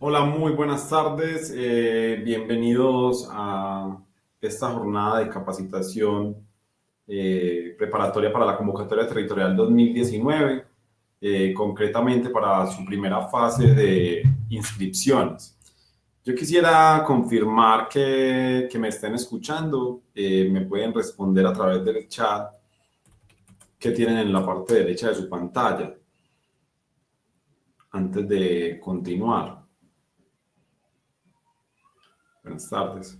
Hola, muy buenas tardes. Bienvenidos a esta jornada de capacitación preparatoria para la convocatoria territorial 2019, concretamente para su primera fase de inscripciones. Yo quisiera confirmar que me estén escuchando. Me pueden responder a través del chat que tienen en la parte derecha de su pantalla antes de continuar. Buenas tardes.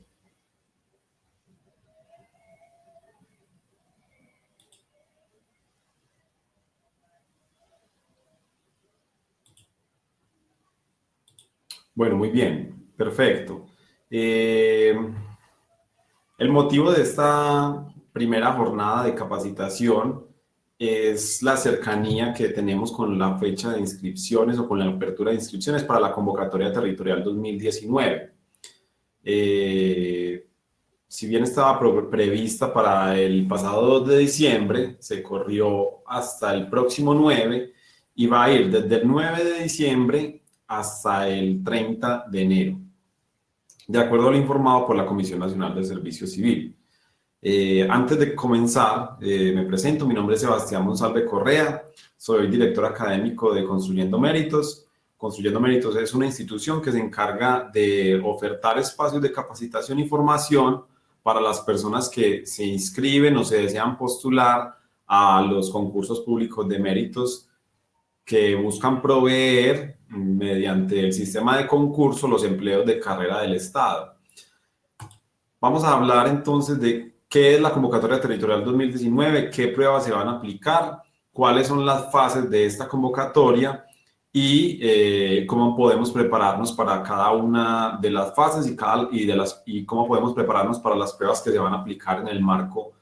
Bueno, muy bien, perfecto. Eh, el motivo de esta primera jornada de capacitación es la cercanía que tenemos con la fecha de inscripciones o con la apertura de inscripciones para la convocatoria territorial 2019. Eh, si bien estaba prevista para el pasado 2 de diciembre, se corrió hasta el próximo 9 y va a ir desde el 9 de diciembre hasta el 30 de enero, de acuerdo a lo informado por la Comisión Nacional del Servicio Civil. Antes de comenzar, me presento, mi nombre es Sebastián Monsalve Correa, soy director académico de Construyendo Méritos. Construyendo Méritos es una institución que se encarga de ofertar espacios de capacitación y formación para las personas que se inscriben o se desean postular a los concursos públicos de méritos que buscan proveer mediante el sistema de concurso los empleos de carrera del Estado. Vamos a hablar entonces de qué es la convocatoria territorial 2019, qué pruebas se van a aplicar, cuáles son las fases de esta convocatoria y cómo podemos prepararnos para cada una de las fases y cómo podemos prepararnos para las pruebas que se van a aplicar en el marco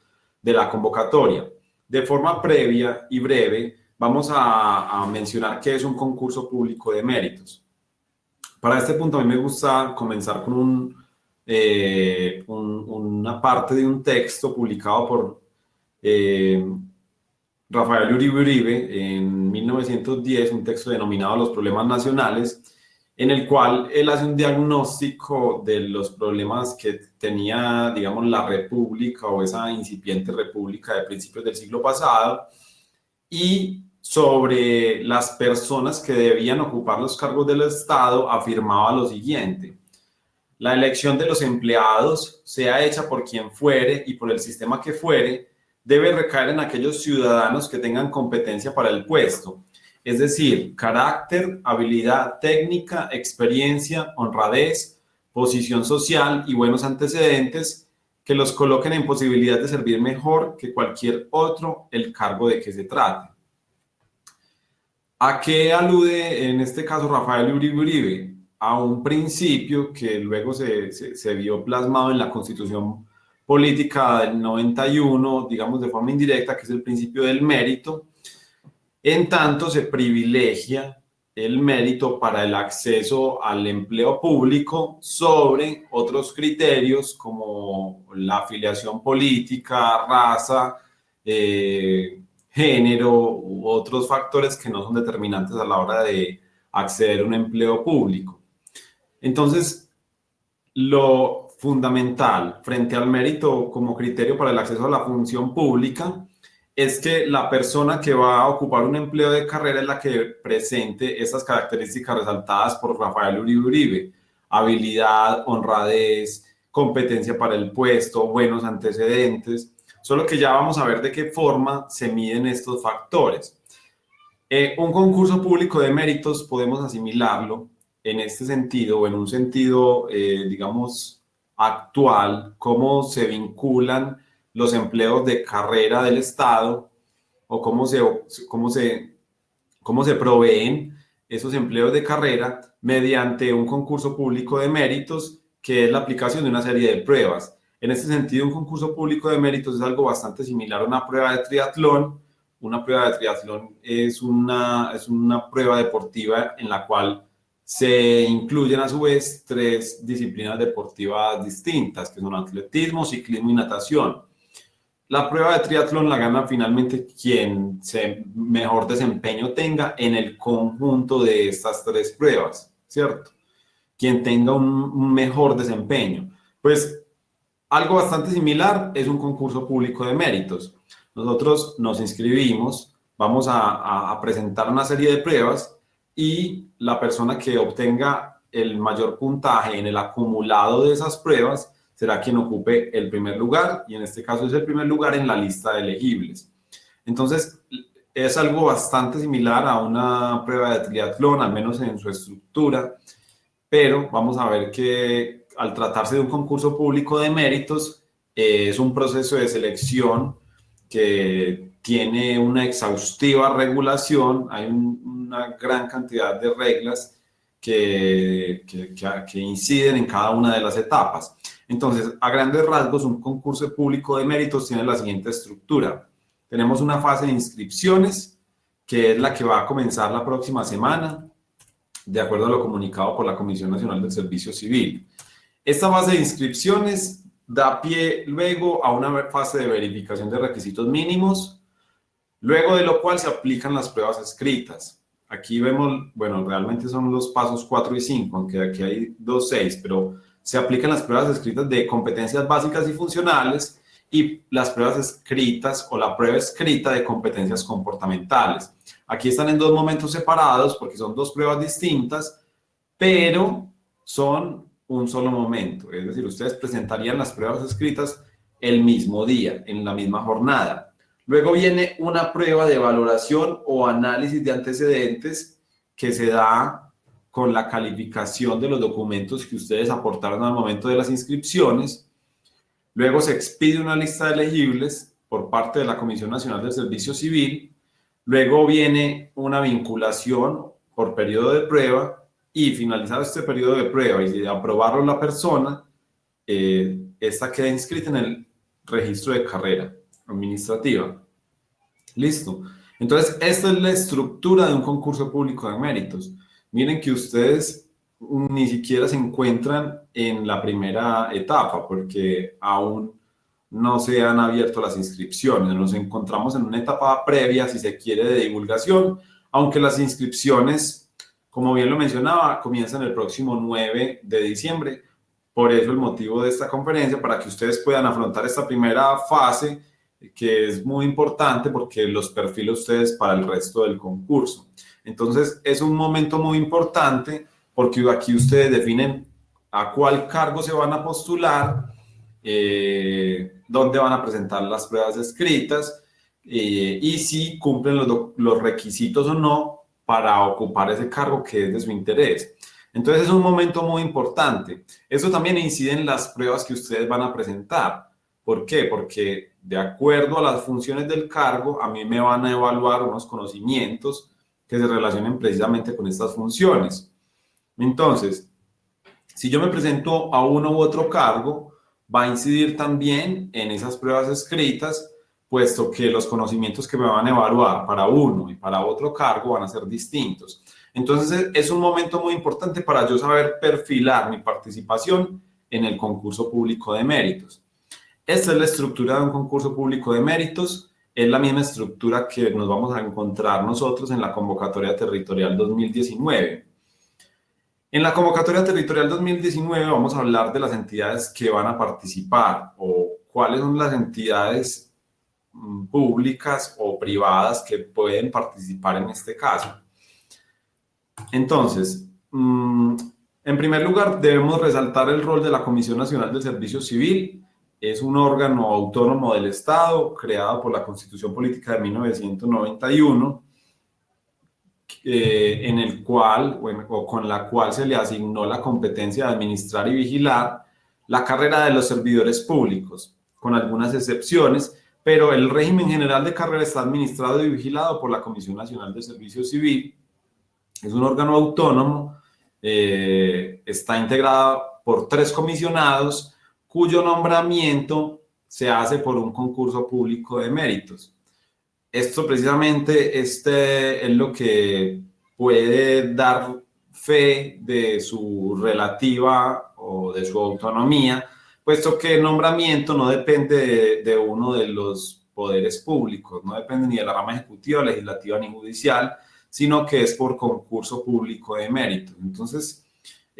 de la convocatoria. De forma previa y breve, vamos a mencionar qué es un concurso público de méritos. Para este punto a mí me gusta comenzar con una parte de un texto publicado por eh, Rafael Uribe Uribe en 1910, un texto denominado Los problemas nacionales, en el cual él hace un diagnóstico de los problemas que tenía, digamos, la república o esa incipiente república de principios del siglo pasado y sobre las personas que debían ocupar los cargos del Estado afirmaba lo siguiente: la elección de los empleados, sea hecha por quien fuere y por el sistema que fuere, debe recaer en aquellos ciudadanos que tengan competencia para el puesto, es decir, carácter, habilidad técnica, experiencia, honradez, posición social y buenos antecedentes que los coloquen en posibilidad de servir mejor que cualquier otro el cargo de que se trate. ¿A qué alude en este caso Rafael Uribe Uribe? A un principio que luego se vio plasmado en la Constitución Política del 91, digamos de forma indirecta, que es el principio del mérito. En tanto, se privilegia el mérito para el acceso al empleo público sobre otros criterios como la afiliación política, raza, género u otros factores que no son determinantes a la hora de acceder a un empleo público. Entonces, lo fundamental frente al mérito como criterio para el acceso a la función pública es que la persona que va a ocupar un empleo de carrera es la que presente estas características resaltadas por Rafael Uribe Uribe: habilidad, honradez, competencia para el puesto, buenos antecedentes. Solo que ya vamos a ver de qué forma se miden estos factores. Un concurso público de méritos podemos asimilarlo en este sentido o en un sentido, digamos, actual, cómo se vinculan los empleos de carrera del Estado o cómo se proveen esos empleos de carrera mediante un concurso público de méritos, que es la aplicación de una serie de pruebas. En este sentido, un concurso público de méritos es algo bastante similar a una prueba de triatlón. Una prueba de triatlón es una prueba deportiva en la cual se incluyen a su vez tres disciplinas deportivas distintas, que son atletismo, ciclismo y natación. La prueba de triatlón la gana finalmente quien mejor desempeño tenga en el conjunto de estas tres pruebas, ¿cierto? quien tenga un mejor desempeño. Pues algo bastante similar es un concurso público de méritos. Nosotros nos inscribimos, vamos a presentar una serie de pruebas y la persona que obtenga el mayor puntaje en el acumulado de esas pruebas será quien ocupe el primer lugar, y en este caso es el primer lugar en la lista de elegibles. Entonces, es algo bastante similar a una prueba de triatlón, al menos en su estructura, pero vamos a ver que al tratarse de un concurso público de méritos, es un proceso de selección que tiene una exhaustiva regulación, hay una gran cantidad de reglas que inciden en cada una de las etapas. Entonces, a grandes rasgos, un concurso público de méritos tiene la siguiente estructura. Tenemos una fase de inscripciones, que es la que va a comenzar la próxima semana, de acuerdo a lo comunicado por la Comisión Nacional del Servicio Civil. Esta fase de inscripciones da pie luego a una fase de verificación de requisitos mínimos, luego de lo cual se aplican las pruebas escritas. Aquí vemos, bueno, realmente son los pasos 4 y 5, aunque aquí hay 2, 6, pero se aplican las pruebas escritas de competencias básicas y funcionales y las pruebas escritas o la prueba escrita de competencias comportamentales. Aquí están en dos momentos separados porque son dos pruebas distintas, pero son un solo momento. Es decir, ustedes presentarían las pruebas escritas el mismo día, en la misma jornada. Luego viene una prueba de valoración o análisis de antecedentes que se da con la calificación de los documentos que ustedes aportaron al momento de las inscripciones. Luego se expide una lista de elegibles por parte de la Comisión Nacional del Servicio Civil. Luego viene una vinculación por periodo de prueba y finalizado este periodo de prueba y de aprobarlo la persona, esta queda inscrita en el registro de carrera administrativa. Listo. Entonces, esta es la estructura de un concurso público de méritos. Miren que ustedes ni siquiera se encuentran en la primera etapa porque aún no se han abierto las inscripciones. Nos encontramos en una etapa previa, si se quiere, de divulgación, aunque las inscripciones, como bien lo mencionaba, comienzan el próximo 9 de diciembre. Por eso el motivo de esta conferencia, para que ustedes puedan afrontar esta primera fase, que es muy importante porque los perfila ustedes para el resto del concurso. Entonces, es un momento muy importante porque aquí ustedes definen a cuál cargo se van a postular, dónde van a presentar las pruebas escritas y si cumplen los requisitos o no para ocupar ese cargo que es de su interés. Entonces, es un momento muy importante. Eso también incide en las pruebas que ustedes van a presentar. ¿Por qué? Porque de acuerdo a las funciones del cargo, a mí me van a evaluar unos conocimientos que se relacionen precisamente con estas funciones. Entonces, si yo me presento a uno u otro cargo, va a incidir también en esas pruebas escritas, puesto que los conocimientos que me van a evaluar para uno y para otro cargo van a ser distintos. Entonces, es un momento muy importante para yo saber perfilar mi participación en el concurso público de méritos. Esta es la estructura de un concurso público de méritos. Es la misma estructura que nos vamos a encontrar nosotros en la convocatoria territorial 2019. En la convocatoria territorial 2019 vamos a hablar de las entidades que van a participar o cuáles son las entidades públicas o privadas que pueden participar en este caso. Entonces, en primer lugar, debemos resaltar el rol de la Comisión Nacional del Servicio Civil. Es un órgano autónomo del Estado creado por la Constitución Política de 1991, en el cual, o con la cual se le asignó la competencia de administrar y vigilar la carrera de los servidores públicos, con algunas excepciones, pero el régimen general de carrera está administrado y vigilado por la Comisión Nacional de Servicio Civil. Es un órgano autónomo, está integrado por 3 comisionados, cuyo nombramiento se hace por un concurso público de méritos. Esto precisamente es lo que puede dar fe de su relativa o de su autonomía, puesto que el nombramiento no depende de uno de los poderes públicos, no depende ni de la rama ejecutiva, legislativa ni judicial, sino que es por concurso público de mérito. Entonces,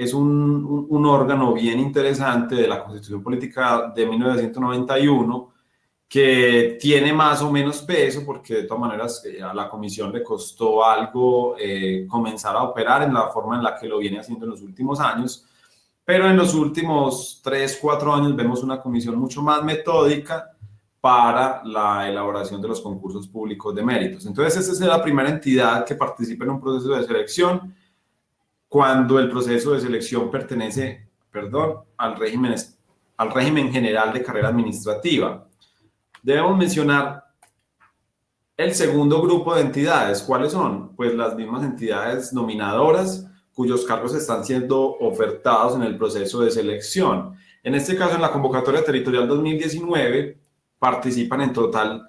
es un órgano bien interesante de la Constitución Política de 1991 que tiene más o menos peso porque de todas maneras a la comisión le costó algo comenzar a operar en la forma en la que lo viene haciendo en los últimos años, pero en los últimos 3, 4 años vemos una comisión mucho más metódica para la elaboración de los concursos públicos de méritos. Entonces, esa es la primera entidad que participa en un proceso de selección cuando el proceso de selección pertenece, al régimen general de carrera administrativa. Debemos mencionar el segundo grupo de entidades. ¿Cuáles son? Pues las mismas entidades nominadoras cuyos cargos están siendo ofertados en el proceso de selección. En este caso, en la convocatoria territorial 2019, participan en total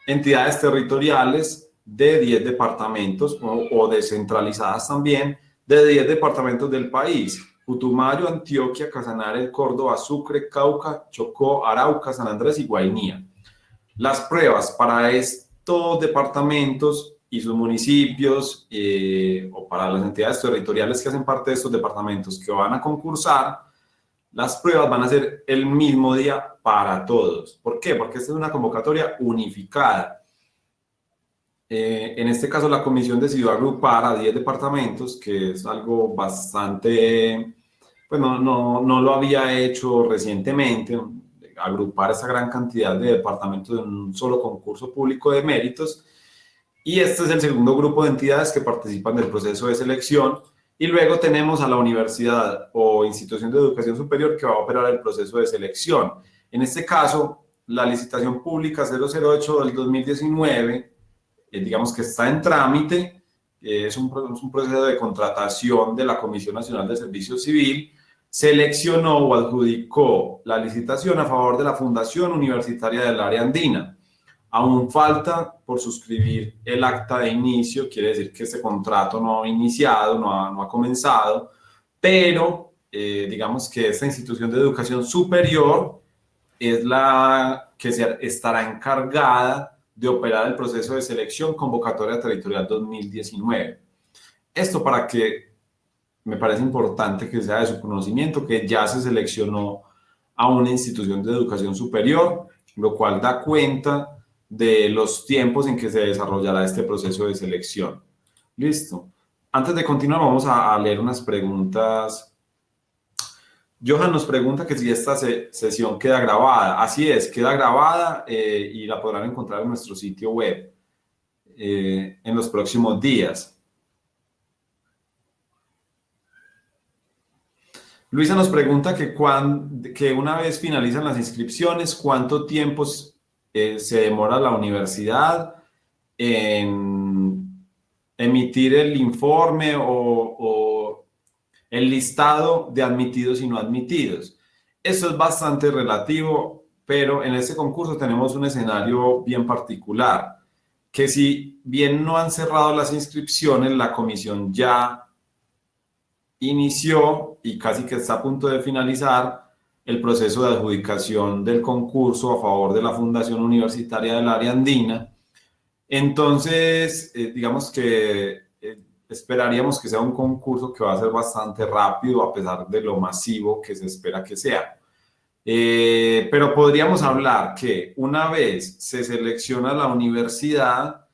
entidades territoriales de 10 departamentos o descentralizadas también, de 10 departamentos del país: Putumayo, Antioquia, Casanare, Córdoba, Sucre, Cauca, Chocó, Arauca, San Andrés y Guainía. Las pruebas para estos departamentos y sus municipios o para las entidades territoriales que hacen parte de estos departamentos que van a concursar, las pruebas van a ser el mismo día para todos. ¿Por qué? Porque esta es una convocatoria unificada. En este caso, la comisión decidió agrupar a 10 departamentos, que es algo bastante, pues no lo había hecho recientemente, agrupar esa gran cantidad de departamentos en un solo concurso público de méritos. Y este es el segundo grupo de entidades que participan del proceso de selección. Y luego tenemos a la universidad o institución de educación superior que va a operar el proceso de selección. En este caso, la licitación pública 008 del 2019, digamos que está en trámite, es un proceso de contratación de la Comisión Nacional de Servicio Civil, seleccionó o adjudicó la licitación a favor de la Fundación Universitaria del Área Andina. Aún falta por suscribir el acta de inicio, quiere decir que este contrato no ha iniciado, no ha comenzado, pero digamos que esta institución de educación superior es la que estará encargada de operar el proceso de selección convocatoria territorial 2019. Esto para que me parece importante que sea de su conocimiento que ya se seleccionó a una institución de educación superior, lo cual da cuenta de los tiempos en que se desarrollará este proceso de selección. Listo. Antes de continuar, vamos a leer unas preguntas. Johan nos pregunta que si esta sesión queda grabada. Así es, queda grabada y la podrán encontrar en nuestro sitio web en los próximos días. Luisa nos pregunta que una vez finalizan las inscripciones, ¿cuánto tiempo se demora la universidad en emitir el informe o el listado de admitidos y no admitidos? Eso es bastante relativo, pero en este concurso tenemos un escenario bien particular, que si bien no han cerrado las inscripciones, la comisión ya inició y casi que está a punto de finalizar el proceso de adjudicación del concurso a favor de la Fundación Universitaria del Área Andina. Entonces, digamos que esperaríamos que sea un concurso que va a ser bastante rápido a pesar de lo masivo que se espera que sea. Pero podríamos hablar que una vez se selecciona la universidad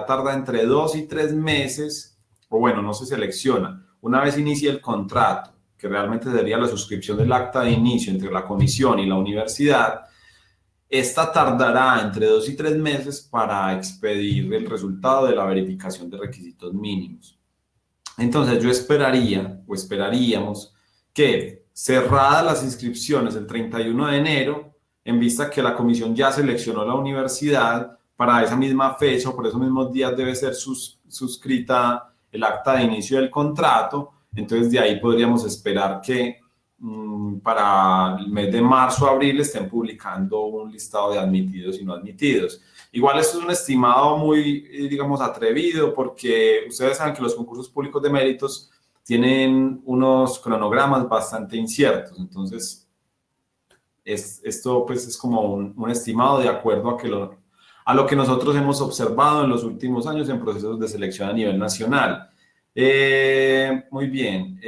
tarda entre 2 y 3 meses, o bueno, no se selecciona. Una vez inicia el contrato, que realmente sería la suscripción del acta de inicio entre la comisión y la universidad, esta tardará entre 2 y 3 meses para expedir el resultado de la verificación de requisitos mínimos. Entonces yo esperaríamos que cerradas las inscripciones el 31 de enero, en vista que la comisión ya seleccionó la universidad, para esa misma fecha o por esos mismos días debe ser suscrita el acta de inicio del contrato. Entonces de ahí podríamos esperar que para el mes de marzo o abril estén publicando un listado de admitidos y no admitidos. Igual esto es un estimado muy, digamos, atrevido, porque ustedes saben que los concursos públicos de méritos tienen unos cronogramas bastante inciertos. Entonces esto pues es como un estimado de acuerdo a lo que nosotros hemos observado en los últimos años en procesos de selección a nivel nacional. Muy bien.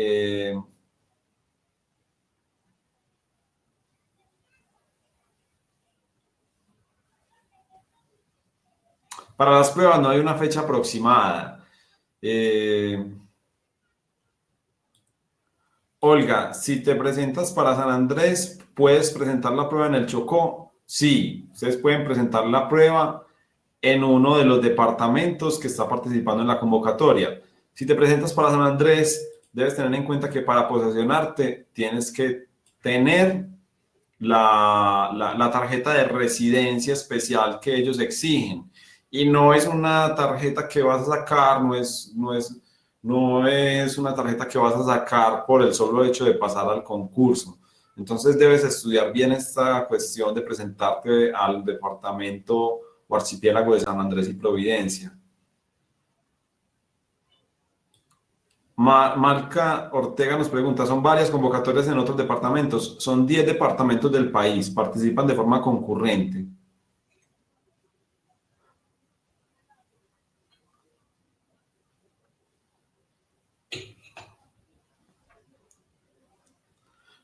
Para las pruebas no hay una fecha aproximada. Olga, si te presentas para San Andrés, ¿puedes presentar la prueba en el Chocó? Sí, ustedes pueden presentar la prueba en uno de los departamentos que está participando en la convocatoria. Si te presentas para San Andrés, debes tener en cuenta que para posesionarte tienes que tener la tarjeta de residencia especial que ellos exigen. Y no es una tarjeta que vas a sacar, no es una tarjeta que vas a sacar por el solo hecho de pasar al concurso. Entonces debes estudiar bien esta cuestión de presentarte al departamento o archipiélago de San Andrés y Providencia. Marca Ortega nos pregunta, ¿son varias convocatorias en otros departamentos? Son 10 departamentos del país, participan de forma concurrente.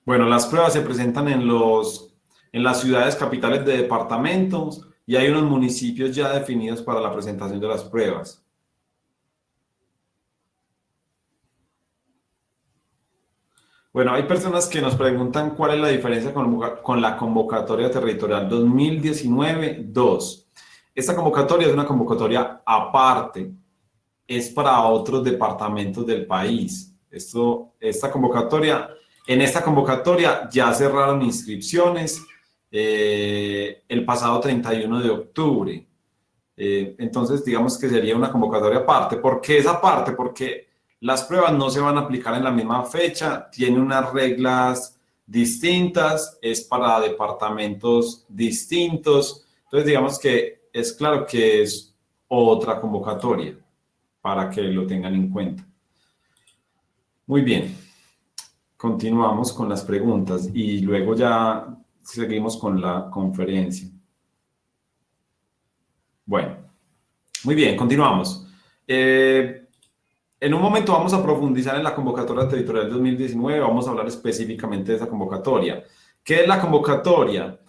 Bueno, las pruebas se presentan en las ciudades capitales de departamentos y hay unos municipios ya definidos para la presentación de las pruebas. Bueno, hay personas que nos preguntan cuál es la diferencia con la convocatoria territorial 2019-2. Esta convocatoria es una convocatoria aparte, es para otros departamentos del país. En esta convocatoria ya cerraron inscripciones el pasado 31 de octubre. Entonces, digamos que sería una convocatoria aparte. ¿Por qué es aparte? Porque las pruebas no se van a aplicar en la misma fecha, tiene unas reglas distintas, es para departamentos distintos. Entonces, digamos que es claro que es otra convocatoria para que lo tengan en cuenta. Muy bien, continuamos con las preguntas y luego ya seguimos con la conferencia. Bueno, muy bien, continuamos. En un momento vamos a profundizar en la convocatoria territorial 2019, vamos a hablar específicamente de esa convocatoria. ¿Qué es la convocatoria?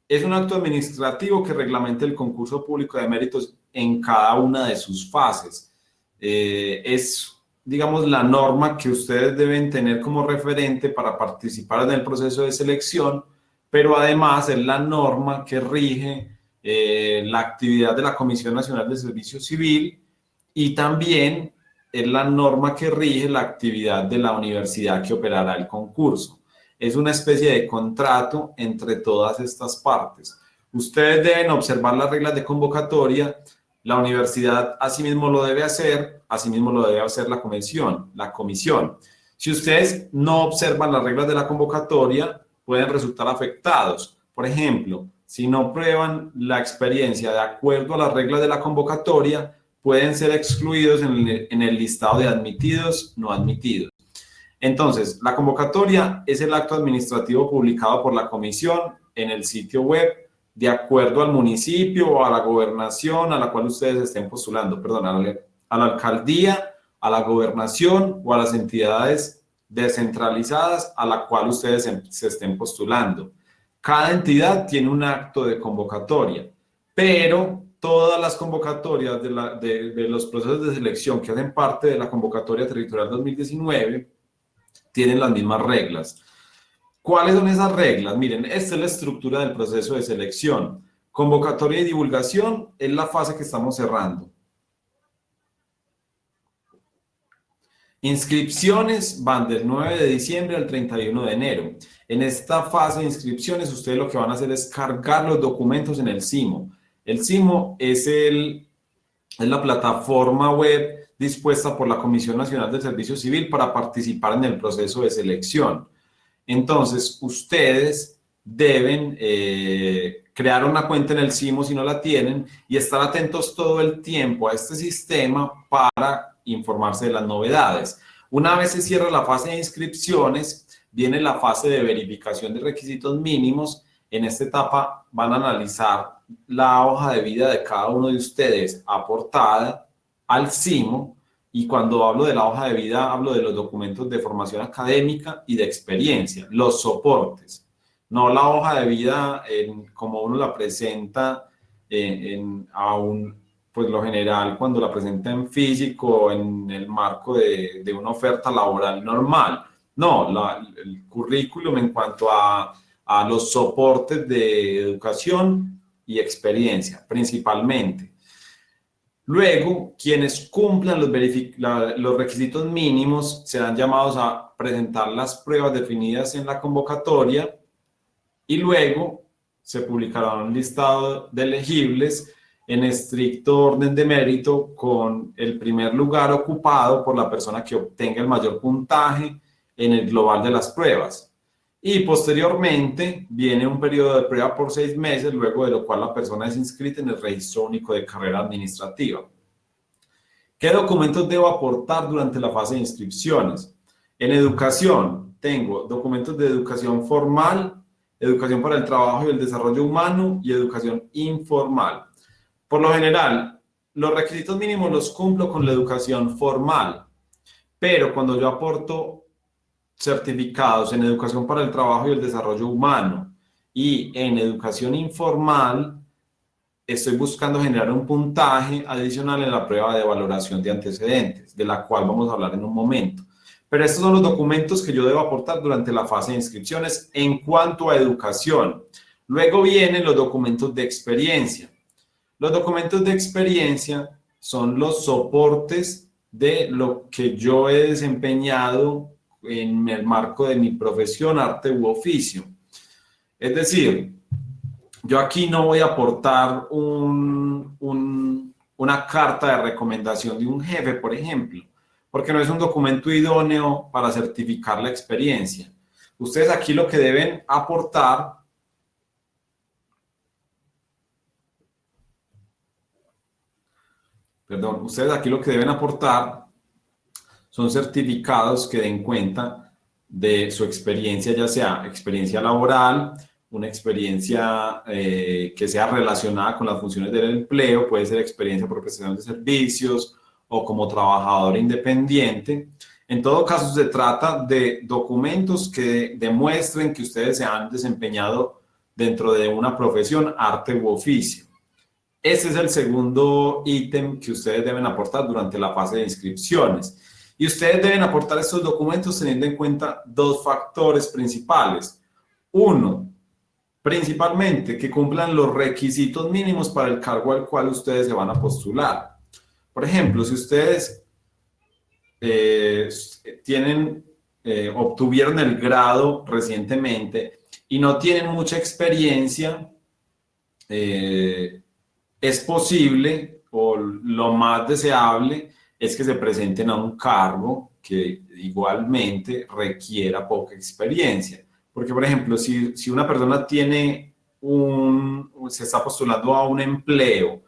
Es un acto administrativo que reglamenta el concurso público de méritos en cada una de sus fases. Es, digamos, la norma que ustedes deben tener como referente para participar en el proceso de selección, pero además es la norma que rige la actividad de la Comisión Nacional de Servicio Civil y también es la norma que rige la actividad de la universidad que operará el concurso. Es una especie de contrato entre todas estas partes. Ustedes deben observar las reglas de convocatoria, la universidad asimismo lo debe hacer, asimismo lo debe hacer la comisión. Si ustedes no observan las reglas de la convocatoria, pueden resultar afectados. Por ejemplo, si no prueban la experiencia de acuerdo a las reglas de la convocatoria, pueden ser excluidos en el listado de admitidos, no admitidos. Entonces, la convocatoria es el acto administrativo publicado por la comisión en el sitio web de acuerdo al municipio o a la gobernación a la cual ustedes estén postulando, perdón, a la alcaldía, a la gobernación o a las entidades descentralizadas a la cual ustedes se estén postulando. Cada entidad tiene un acto de convocatoria, pero todas las convocatorias de los procesos de selección que hacen parte de la convocatoria territorial 2019 tienen las mismas reglas. ¿Cuáles son esas reglas? Miren, esta es la estructura del proceso de selección. Convocatoria y divulgación es la fase que estamos cerrando. Inscripciones van del 9 de diciembre al 31 de enero. En esta fase de inscripciones, ustedes lo que van a hacer es cargar los documentos en el CIMO. El CIMO es la plataforma web dispuesta por la Comisión Nacional del Servicio Civil para participar en el proceso de selección. Entonces, ustedes deben crear una cuenta en el CIMO si no la tienen y estar atentos todo el tiempo a este sistema para informarse de las novedades. Una vez se cierra la fase de inscripciones, viene la fase de verificación de requisitos mínimos. En esta etapa van a analizar la hoja de vida de cada uno de ustedes aportada al CIMO Y cuando hablo de la hoja de vida, hablo de los documentos de formación académica y de experiencia, los soportes, no la hoja de vida como uno la presenta pues lo general cuando la presenta en físico en el marco de una oferta laboral normal. No, el currículum en cuanto a los soportes de educación y experiencia, principalmente. Luego, quienes cumplan los requisitos mínimos serán llamados a presentar las pruebas definidas en la convocatoria y luego se publicará un listado de elegibles en estricto orden de mérito con el primer lugar ocupado por la persona que obtenga el mayor puntaje en el global de las pruebas. Y posteriormente viene un periodo de prueba por 6 meses, luego de lo cual la persona es inscrita en el Registro Único de Carrera Administrativa. ¿Qué documentos debo aportar durante la fase de inscripciones? En educación, tengo documentos de educación formal, educación para el trabajo y el desarrollo humano y educación informal. Por lo general, los requisitos mínimos los cumplo con la educación formal, pero cuando yo aporto certificados en educación para el trabajo y el desarrollo humano y en educación informal, estoy buscando generar un puntaje adicional en la prueba de valoración de antecedentes, de la cual vamos a hablar en un momento. Pero estos son los documentos que yo debo aportar durante la fase de inscripciones en cuanto a educación. Luego vienen los documentos de experiencia. Los documentos de experiencia son los soportes de lo que yo he desempeñado en el marco de mi profesión, arte u oficio. Es decir, yo aquí no voy a aportar una carta de recomendación de un jefe, por ejemplo, porque no es un documento idóneo para certificar la experiencia. Ustedes aquí lo que deben aportar son certificados que den cuenta de su experiencia, ya sea experiencia laboral, una experiencia que sea relacionada con las funciones del empleo, puede ser experiencia por prestación de servicios o como trabajador independiente. En todo caso, se trata de documentos que demuestren que ustedes se han desempeñado dentro de una profesión, arte u oficio. Ese es el segundo ítem que ustedes deben aportar durante la fase de inscripciones. Y ustedes deben aportar estos documentos teniendo en cuenta dos factores principales. Uno, principalmente, que cumplan los requisitos mínimos para el cargo al cual ustedes se van a postular. Por ejemplo, si ustedes obtuvieron el grado recientemente y no tienen mucha experiencia, es posible o lo más deseable es que se presenten a un cargo que igualmente requiera poca experiencia. Porque, por ejemplo, si una persona se está postulando a un empleo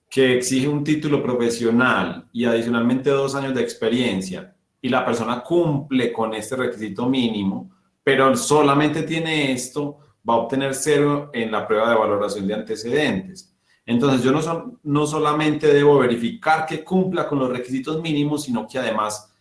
que exige un título profesional y adicionalmente 2 años de experiencia, y la persona cumple con este requisito mínimo, pero solamente tiene esto, va a obtener 0 en la prueba de valoración de antecedentes. Entonces, yo no solamente debo verificar que cumpla con los requisitos mínimos, sino que además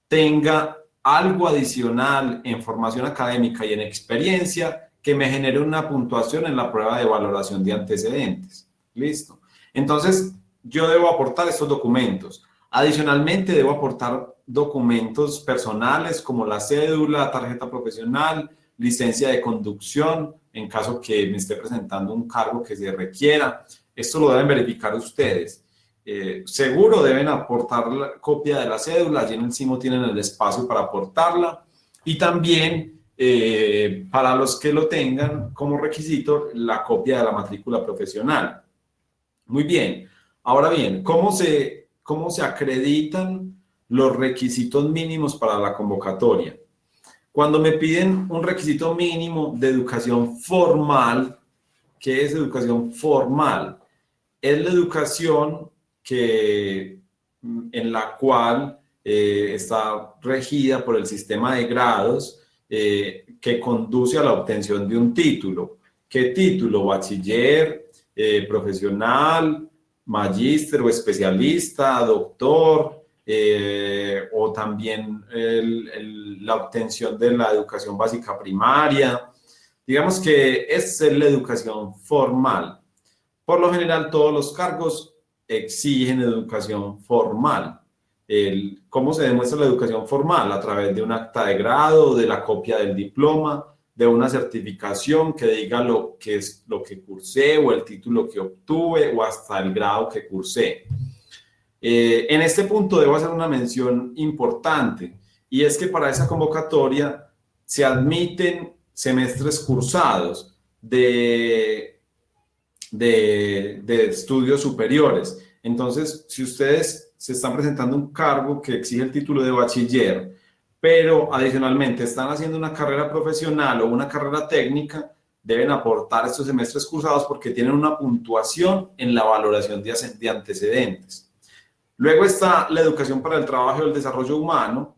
tenga algo adicional en formación académica y en experiencia que me genere una puntuación en la prueba de valoración de antecedentes. ¿Listo? Entonces, yo debo aportar estos documentos. Adicionalmente, debo aportar documentos personales como la cédula, tarjeta profesional, licencia de conducción, en caso que me esté presentando un cargo que se requiera. Esto lo deben verificar ustedes. Seguro deben aportar la copia de la cédula, allí en el CIMO tienen el espacio para aportarla. Y también, para los que lo tengan como requisito, la copia de la matrícula profesional. Muy bien. Ahora bien, ¿cómo se acreditan los requisitos mínimos para la convocatoria? Cuando me piden un requisito mínimo de educación formal, ¿qué es educación formal? Es la educación en la cual está regida por el sistema de grados que conduce a la obtención de un título. ¿Qué título? Bachiller, profesional, magíster o especialista, doctor, o también la obtención de la educación básica primaria. Digamos que esa es la educación formal. Por lo general, todos los cargos exigen educación formal. ¿Cómo se demuestra la educación formal? A través de un acta de grado, de la copia del diploma, de una certificación que diga lo que es lo que cursé o el título que obtuve o hasta el grado que cursé. En este punto debo hacer una mención importante, y es que para esa convocatoria se admiten semestres cursados de estudios superiores. Entonces, si ustedes se están presentando un cargo que exige el título de bachiller, pero adicionalmente están haciendo una carrera profesional o una carrera técnica, deben aportar estos semestres cursados porque tienen una puntuación en la valoración de antecedentes. Luego está la educación para el trabajo y el desarrollo humano.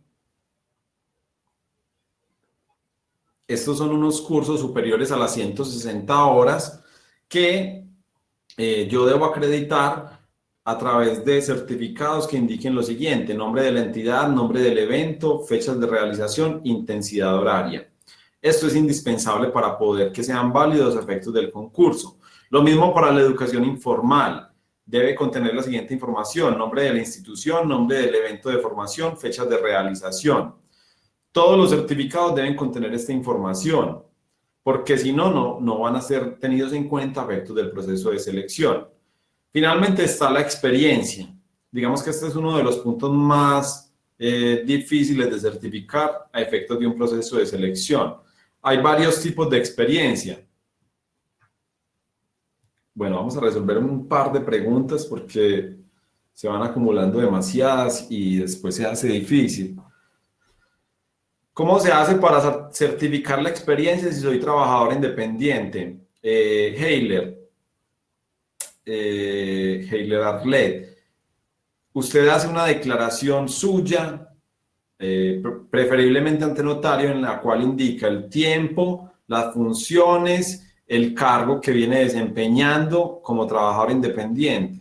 Estos son unos cursos superiores a las 160 horas que yo debo acreditar a través de certificados que indiquen lo siguiente: nombre de la entidad, nombre del evento, fechas de realización, intensidad horaria. Esto es indispensable para poder que sean válidos los efectos del concurso. Lo mismo para la educación informal. Debe contener la siguiente información: nombre de la institución, nombre del evento de formación, fechas de realización. Todos los certificados deben contener esta información, porque si no, no van a ser tenidos en cuenta a efectos del proceso de selección. Finalmente está la experiencia. Digamos que este es uno de los puntos más difíciles de certificar a efectos de un proceso de selección. Hay varios tipos de experiencia. Bueno, vamos a resolver un par de preguntas porque se van acumulando demasiadas y después se hace difícil. ¿Cómo se hace para certificar la experiencia si soy trabajador independiente? Heiler Arlet, usted hace una declaración suya, preferiblemente ante notario, en la cual indica el tiempo, las funciones, el cargo que viene desempeñando como trabajador independiente,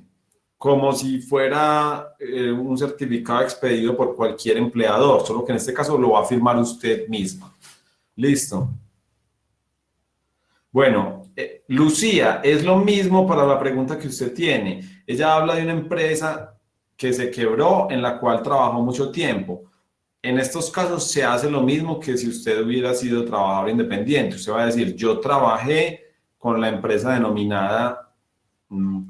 como si fuera un certificado expedido por cualquier empleador, solo que en este caso lo va a firmar usted misma. ¿Listo? Bueno, Lucía, es lo mismo para la pregunta que usted tiene. Ella habla de una empresa que se quebró, en la cual trabajó mucho tiempo. En estos casos se hace lo mismo que si usted hubiera sido trabajador independiente. Usted va a decir: yo trabajé con la empresa denominada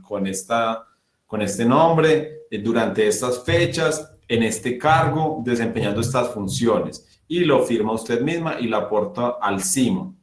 con este nombre, durante estas fechas, en este cargo, desempeñando estas funciones. Y lo firma usted misma y lo aporta al CIMO.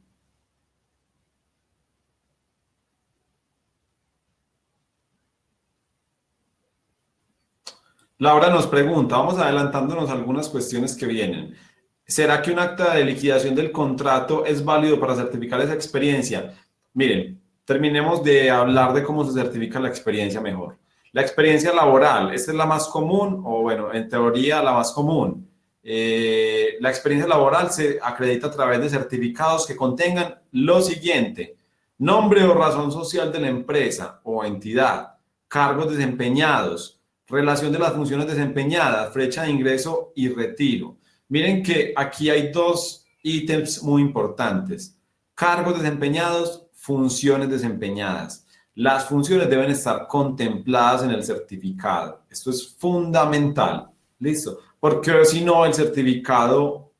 Laura nos pregunta, vamos adelantándonos algunas cuestiones que vienen. ¿Será que un acta de liquidación del contrato es válido para certificar esa experiencia? Miren, terminemos de hablar de cómo se certifica la experiencia mejor. La experiencia laboral, esta es la más común, o bueno, en teoría la más común. La experiencia laboral se acredita a través de certificados que contengan lo siguiente: nombre o razón social de la empresa o entidad, cargos desempeñados, relación de las funciones desempeñadas, fecha de ingreso y retiro. Miren que aquí hay dos ítems muy importantes: cargos desempeñados, funciones desempeñadas. Las funciones deben estar contempladas en el certificado. Esto es fundamental. ¿Listo? Porque si no, el certificado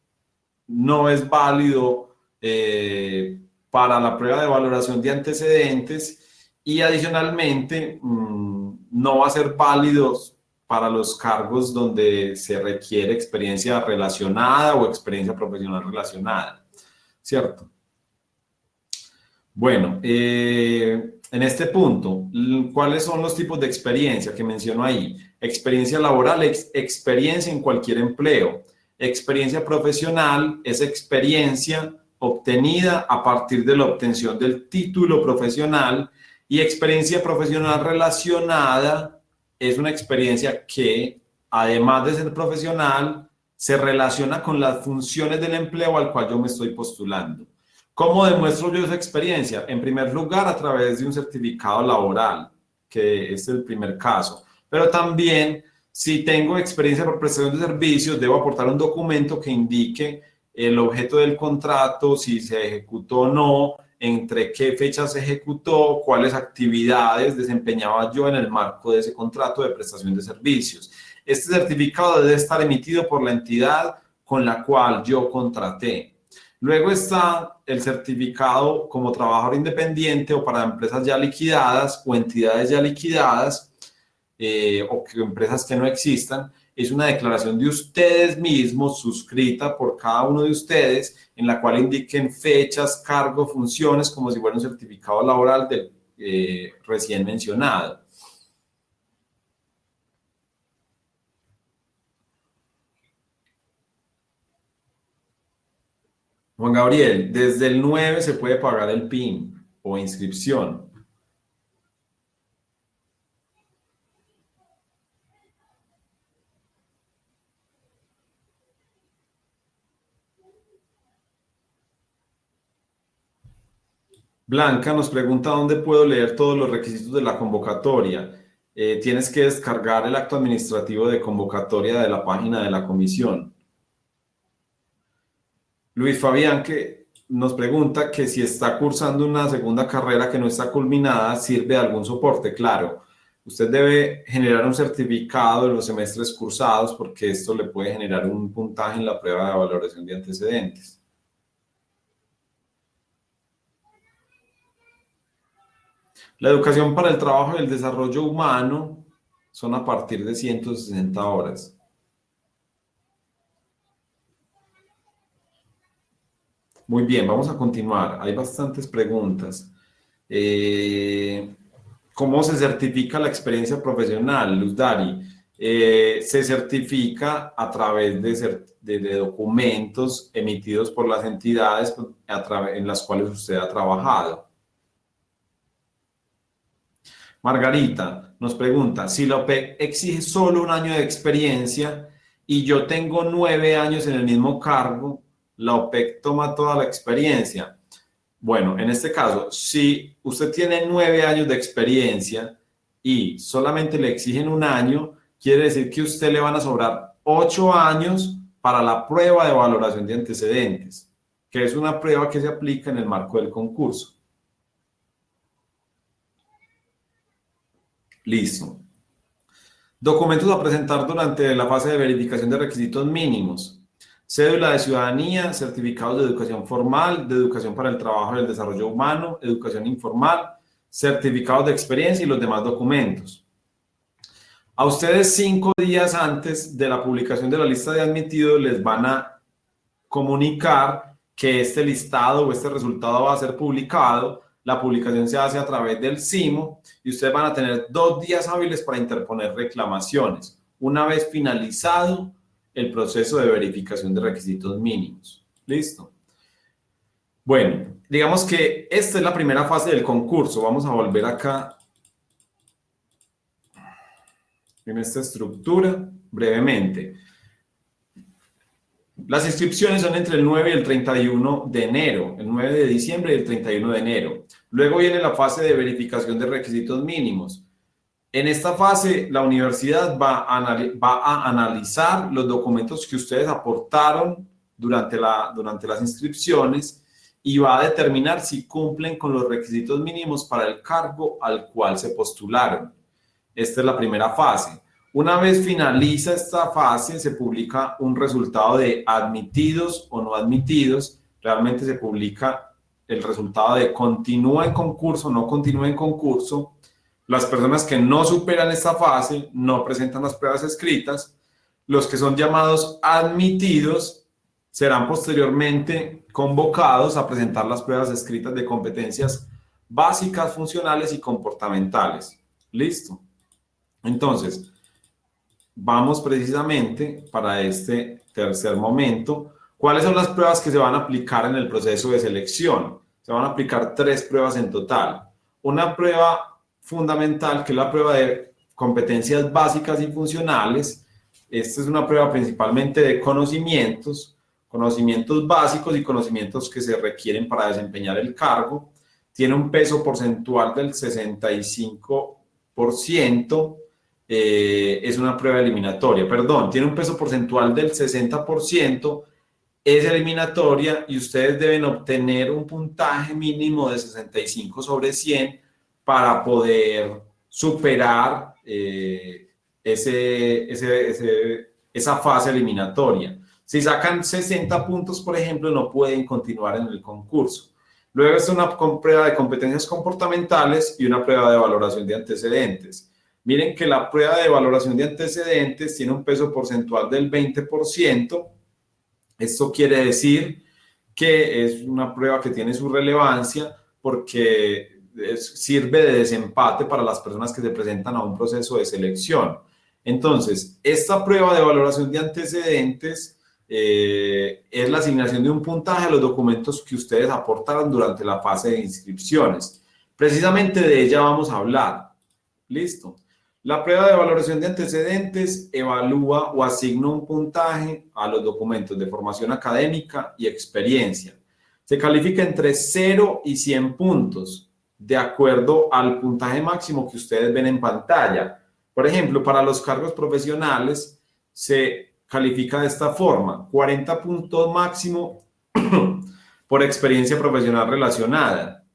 no es válido para la prueba de valoración de antecedentes, y adicionalmente no va a ser válido para los cargos donde se requiere experiencia relacionada o experiencia profesional relacionada, ¿cierto? Bueno, en este punto, ¿cuáles son los tipos de experiencia que menciono ahí? Experiencia laboral, experiencia en cualquier empleo. Experiencia profesional es experiencia obtenida a partir de la obtención del título profesional, y experiencia profesional relacionada es una experiencia que, además de ser profesional, se relaciona con las funciones del empleo al cual yo me estoy postulando. ¿Cómo demuestro yo esa experiencia? En primer lugar, a través de un certificado laboral, que es el primer caso, pero también Si tengo experiencia por prestación de servicios, debo aportar un documento que indique el objeto del contrato, si se ejecutó o no, entre qué fecha se ejecutó, cuáles actividades desempeñaba yo en el marco de ese contrato de prestación de servicios. Este certificado debe estar emitido por la entidad con la cual yo contraté. Luego está el certificado como trabajador independiente o para empresas ya liquidadas o entidades ya liquidadas, o que empresas que no existan. Es una declaración de ustedes mismos suscrita por cada uno de ustedes en la cual indiquen fechas, cargos, funciones como si fuera un certificado laboral del recién mencionado. Juan Gabriel, desde el 9 se puede pagar el PIN o inscripción. Blanca nos pregunta dónde puedo leer todos los requisitos de la convocatoria. Tienes que descargar el acto administrativo de convocatoria de la página de la comisión. Luis Fabián que nos pregunta que si está cursando una segunda carrera que no está culminada, ¿sirve de algún soporte? Claro, usted debe generar un certificado de los semestres cursados porque esto le puede generar un puntaje en la prueba de valoración de antecedentes. La educación para el trabajo y el desarrollo humano son a partir de 160 horas. Muy bien, vamos a continuar. Hay bastantes preguntas. ¿Cómo se certifica la experiencia profesional, Luz Dari? Se certifica a través de documentos emitidos por las entidades en las cuales usted ha trabajado. Margarita nos pregunta, si la OPEC exige solo un año de experiencia y yo tengo 9 años en el mismo cargo, ¿la OPEC toma toda la experiencia? Bueno, en este caso, si usted tiene 9 años de experiencia y solamente le exigen un año, quiere decir que a usted le van a sobrar 8 años para la prueba de valoración de antecedentes, que es una prueba que se aplica en el marco del concurso. Listo. Documentos a presentar durante la fase de verificación de requisitos mínimos. Cédula de ciudadanía, certificados de educación formal, de educación para el trabajo y el desarrollo humano, educación informal, certificados de experiencia y los demás documentos. A ustedes 5 días antes de la publicación de la lista de admitidos les van a comunicar que este listado o este resultado va a ser publicado. La publicación se hace a través del SIMO y ustedes van a tener 2 días hábiles para interponer reclamaciones, una vez finalizado el proceso de verificación de requisitos mínimos. ¿Listo? Bueno, digamos que esta es la primera fase del concurso. Vamos a volver acá en esta estructura brevemente. Las inscripciones son entre el 9 y el 31 de enero, el 9 de diciembre y el 31 de enero. Luego viene la fase de verificación de requisitos mínimos. En esta fase, la universidad va a analizar los documentos que ustedes aportaron durante las inscripciones y va a determinar si cumplen con los requisitos mínimos para el cargo al cual se postularon. Esta es la primera fase. Una vez finaliza esta fase, se publica un resultado de admitidos o no admitidos. Realmente se publica el resultado de continúa en concurso o no continúa en concurso. Las personas que no superan esta fase no presentan las pruebas escritas. Los que son llamados admitidos serán posteriormente convocados a presentar las pruebas escritas de competencias básicas, funcionales y comportamentales. Listo. Entonces, vamos precisamente para este tercer momento. ¿Cuáles son las pruebas que se van a aplicar en el proceso de selección? Se van a aplicar 3 pruebas en total. Una prueba fundamental, que es la prueba de competencias básicas y funcionales. Esta es una prueba principalmente de conocimientos básicos y conocimientos que se requieren para desempeñar el cargo. Tiene un peso porcentual del 65%. es una prueba eliminatoria. Perdón, tiene un peso porcentual del 60%, es eliminatoria y ustedes deben obtener un puntaje mínimo de 65 sobre 100 para poder superar esa fase eliminatoria. Si sacan 60 puntos, por ejemplo, no pueden continuar en el concurso. Luego es una prueba de competencias comportamentales y una prueba de valoración de antecedentes. Miren que la prueba de valoración de antecedentes tiene un peso porcentual del 20%. Esto quiere decir que es una prueba que tiene su relevancia porque sirve de desempate para las personas que se presentan a un proceso de selección. Entonces, esta prueba de valoración de antecedentes es la asignación de un puntaje a los documentos que ustedes aportaron durante la fase de inscripciones. Precisamente de ella vamos a hablar. ¿Listo? La prueba de valoración de antecedentes evalúa o asigna un puntaje a los documentos de formación académica y experiencia. Se califica entre 0 y 100 puntos, de acuerdo al puntaje máximo que ustedes ven en pantalla. Por ejemplo, para los cargos profesionales se califica de esta forma: 40 puntos máximo por experiencia profesional relacionada,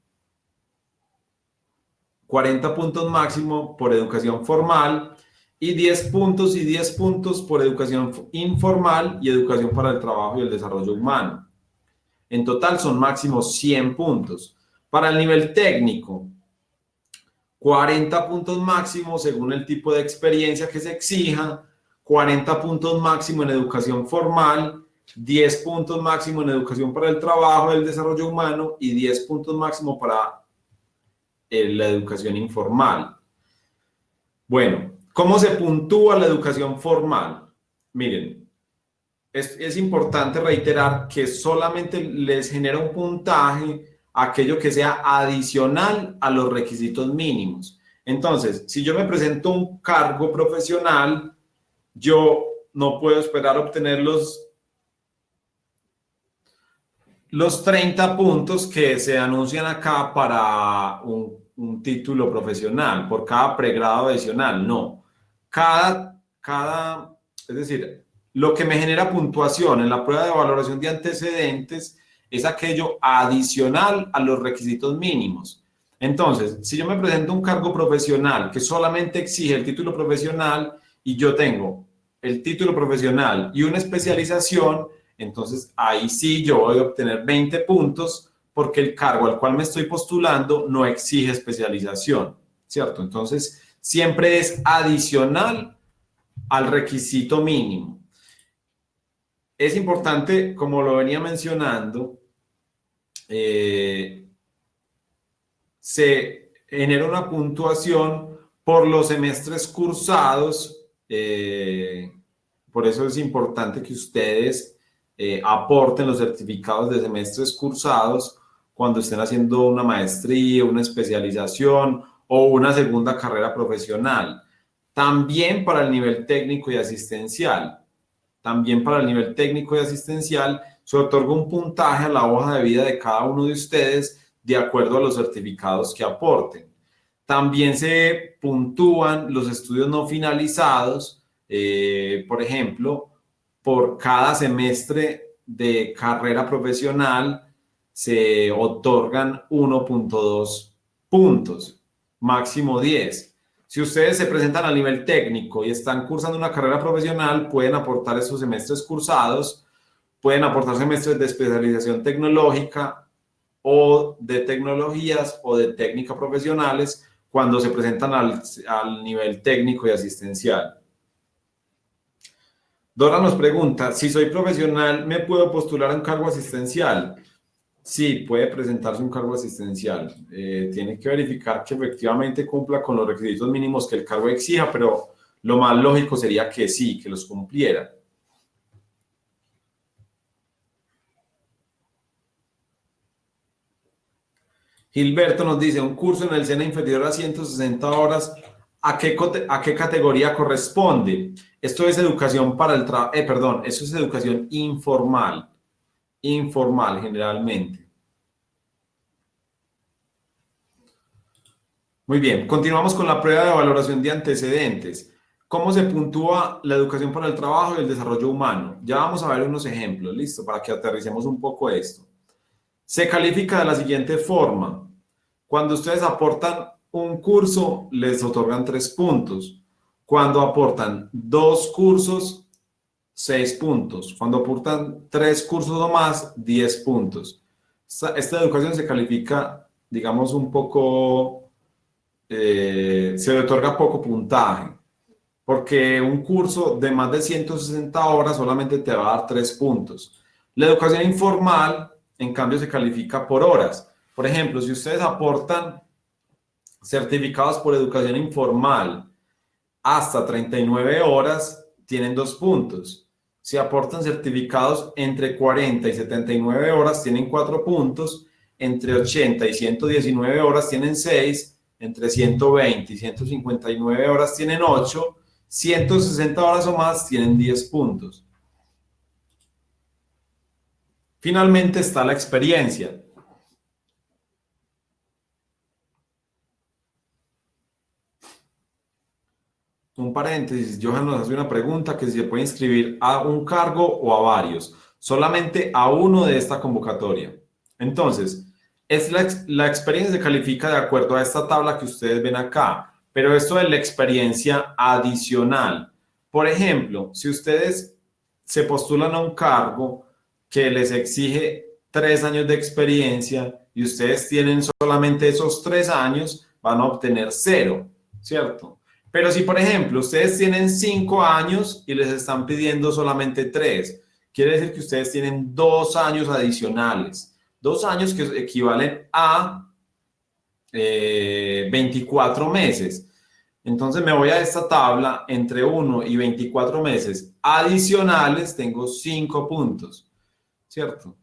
40 puntos máximo por educación formal y 10 puntos y 10 puntos por educación informal y educación para el trabajo y el desarrollo humano. En total son máximo 100 puntos. Para el nivel técnico, 40 puntos máximo según el tipo de experiencia que se exija, 40 puntos máximo en educación formal, 10 puntos máximo en educación para el trabajo y el desarrollo humano y 10 puntos máximo para la educación informal. Bueno, ¿cómo se puntúa la educación formal? Miren, es importante reiterar que solamente les genera un puntaje aquello que sea adicional a los requisitos mínimos. Entonces, si yo me presento a un cargo profesional, yo no puedo esperar obtener los 30 puntos que se anuncian acá para un título profesional, por cada pregrado adicional. No. Es decir, lo que me genera puntuación en la prueba de valoración de antecedentes es aquello adicional a los requisitos mínimos. Entonces, si yo me presento a un cargo profesional que solamente exige el título profesional y yo tengo el título profesional y una especialización, entonces ahí sí yo voy a obtener 20 puntos porque el cargo al cual me estoy postulando no exige especialización, ¿cierto? Entonces, siempre es adicional al requisito mínimo. Es importante, como lo venía mencionando, se genera una puntuación por los semestres cursados. Por eso es importante que ustedes aporten los certificados de semestres cursados cuando estén haciendo una maestría, una especialización o una segunda carrera profesional. También para el nivel técnico y asistencial. También para el nivel técnico y asistencial se otorga un puntaje a la hoja de vida de cada uno de ustedes de acuerdo a los certificados que aporten. También se puntúan los estudios no finalizados, por ejemplo, por cada semestre de carrera profesional se otorgan 1.2 puntos, máximo 10. Si ustedes se presentan a nivel técnico y están cursando una carrera profesional, pueden aportar esos semestres cursados, pueden aportar semestres de especialización tecnológica o de tecnologías o de técnica profesionales cuando se presentan al nivel técnico y asistencial. Dora nos pregunta, si soy profesional, ¿me puedo postular a un cargo asistencial? Sí, puede presentarse un cargo asistencial. Tiene que verificar que efectivamente cumpla con los requisitos mínimos que el cargo exija, pero lo más lógico sería que sí, que los cumpliera. Gilberto nos dice, un curso en el SENA inferior a 160 horas, ¿a qué categoría corresponde? Esto es educación para el trabajo, eso es educación informal generalmente. Muy bien, continuamos con la prueba de valoración de antecedentes. ¿Cómo se puntúa la educación para el trabajo y el desarrollo humano? Ya vamos a ver unos ejemplos, listo, para que aterricemos un poco esto. Se califica de la siguiente forma. Cuando ustedes aportan un curso, les otorgan 3 puntos. Cuando aportan 2 cursos, 6 puntos. Cuando aportan 3 cursos o más, 10 puntos. Esta educación se califica, digamos, un poco, se le otorga poco puntaje, porque un curso de más de 160 horas solamente te va a dar 3 puntos. La educación informal, en cambio, se califica por horas. Por ejemplo, si ustedes aportan certificados por educación informal hasta 39 horas, tienen 2 puntos. Si aportan certificados entre 40 y 79 horas, tienen 4 puntos. Entre 80 y 119 horas tienen 6. Entre 120 y 159 horas tienen 8. 160 horas o más tienen 10 puntos. Finalmente está la experiencia. Un paréntesis, Johan nos hace una pregunta que si se puede inscribir a un cargo o a varios, solamente a uno de esta convocatoria. Entonces, la experiencia se califica de acuerdo a esta tabla que ustedes ven acá, pero esto es la experiencia adicional. Por ejemplo, si ustedes se postulan a un cargo que les exige 3 años de experiencia y ustedes tienen solamente esos 3 años, van a obtener 0, ¿cierto? Pero si, por ejemplo, ustedes tienen 5 años y les están pidiendo solamente 3, quiere decir que ustedes tienen 2 años adicionales. 2 años que equivalen a 24 meses. Entonces me voy a esta tabla, entre 1 y 24 meses adicionales tengo 5 puntos, ¿cierto?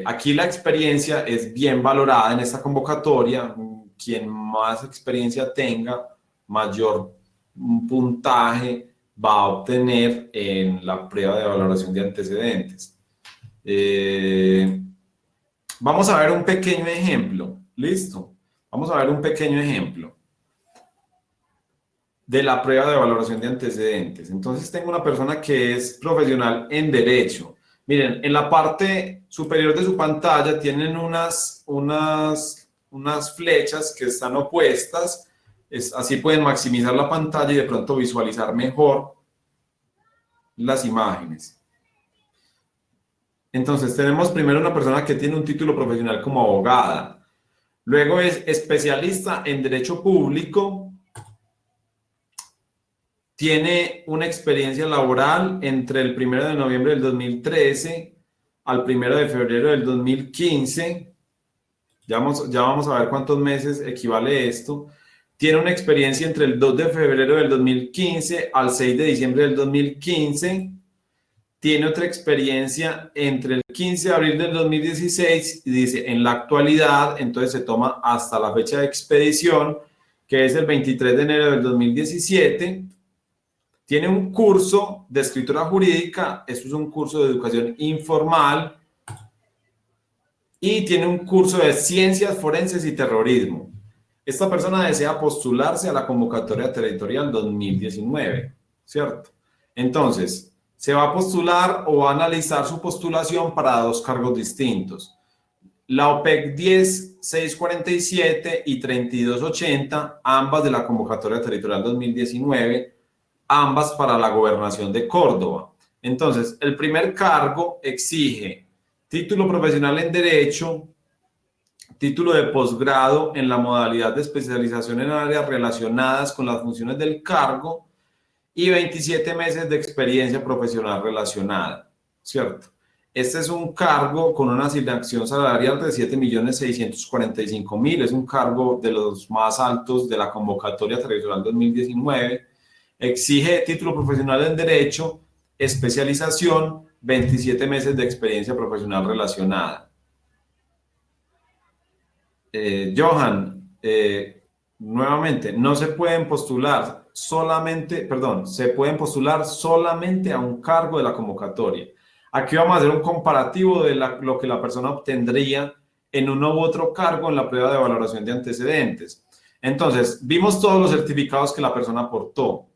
Aquí la experiencia es bien valorada en esta convocatoria. Quien más experiencia tenga, mayor puntaje va a obtener en la prueba de valoración de antecedentes. Vamos a ver un pequeño ejemplo. ¿Listo? Vamos a ver un pequeño ejemplo de la prueba de valoración de antecedentes. Entonces tengo una persona que es profesional en Derecho. Miren, en la parte superior de su pantalla tienen unas flechas que están opuestas. Así pueden maximizar la pantalla y de pronto visualizar mejor las imágenes. Entonces tenemos primero una persona que tiene un título profesional como abogada. Luego es especialista en Derecho Público. Tiene una experiencia laboral entre el 1 de noviembre del 2013 al 1 de febrero del 2015. Ya vamos a ver cuántos meses equivale esto. Tiene una experiencia entre el 2 de febrero del 2015 al 6 de diciembre del 2015. Tiene otra experiencia entre el 15 de abril del 2016 y dice en la actualidad, entonces se toma hasta la fecha de expedición, que es el 23 de enero del 2017. Tiene un curso de escritura jurídica, esto es un curso de educación informal, y tiene un curso de ciencias forenses y terrorismo. Esta persona desea postularse a la convocatoria territorial 2019, ¿cierto? Entonces, se va a postular o va a analizar su postulación para 2 cargos distintos. La OPEC 10.647 y 3280, ambas de la convocatoria territorial 2019, ambas para la gobernación de Córdoba. Entonces, el primer cargo exige título profesional en Derecho, título de posgrado en la modalidad de especialización en áreas relacionadas con las funciones del cargo y 27 meses de experiencia profesional relacionada, ¿cierto? Este es un cargo con una asignación salarial de 7.645.000, es un cargo de los más altos de la convocatoria territorial 2019. Exige título profesional en Derecho, especialización, 27 meses de experiencia profesional relacionada. Johan, nuevamente, no se pueden postular solamente, se pueden postular solamente a un cargo de la convocatoria. Aquí vamos a hacer un comparativo de lo que la persona obtendría en uno u otro cargo en la prueba de valoración de antecedentes. Entonces, vimos todos los certificados que la persona aportó.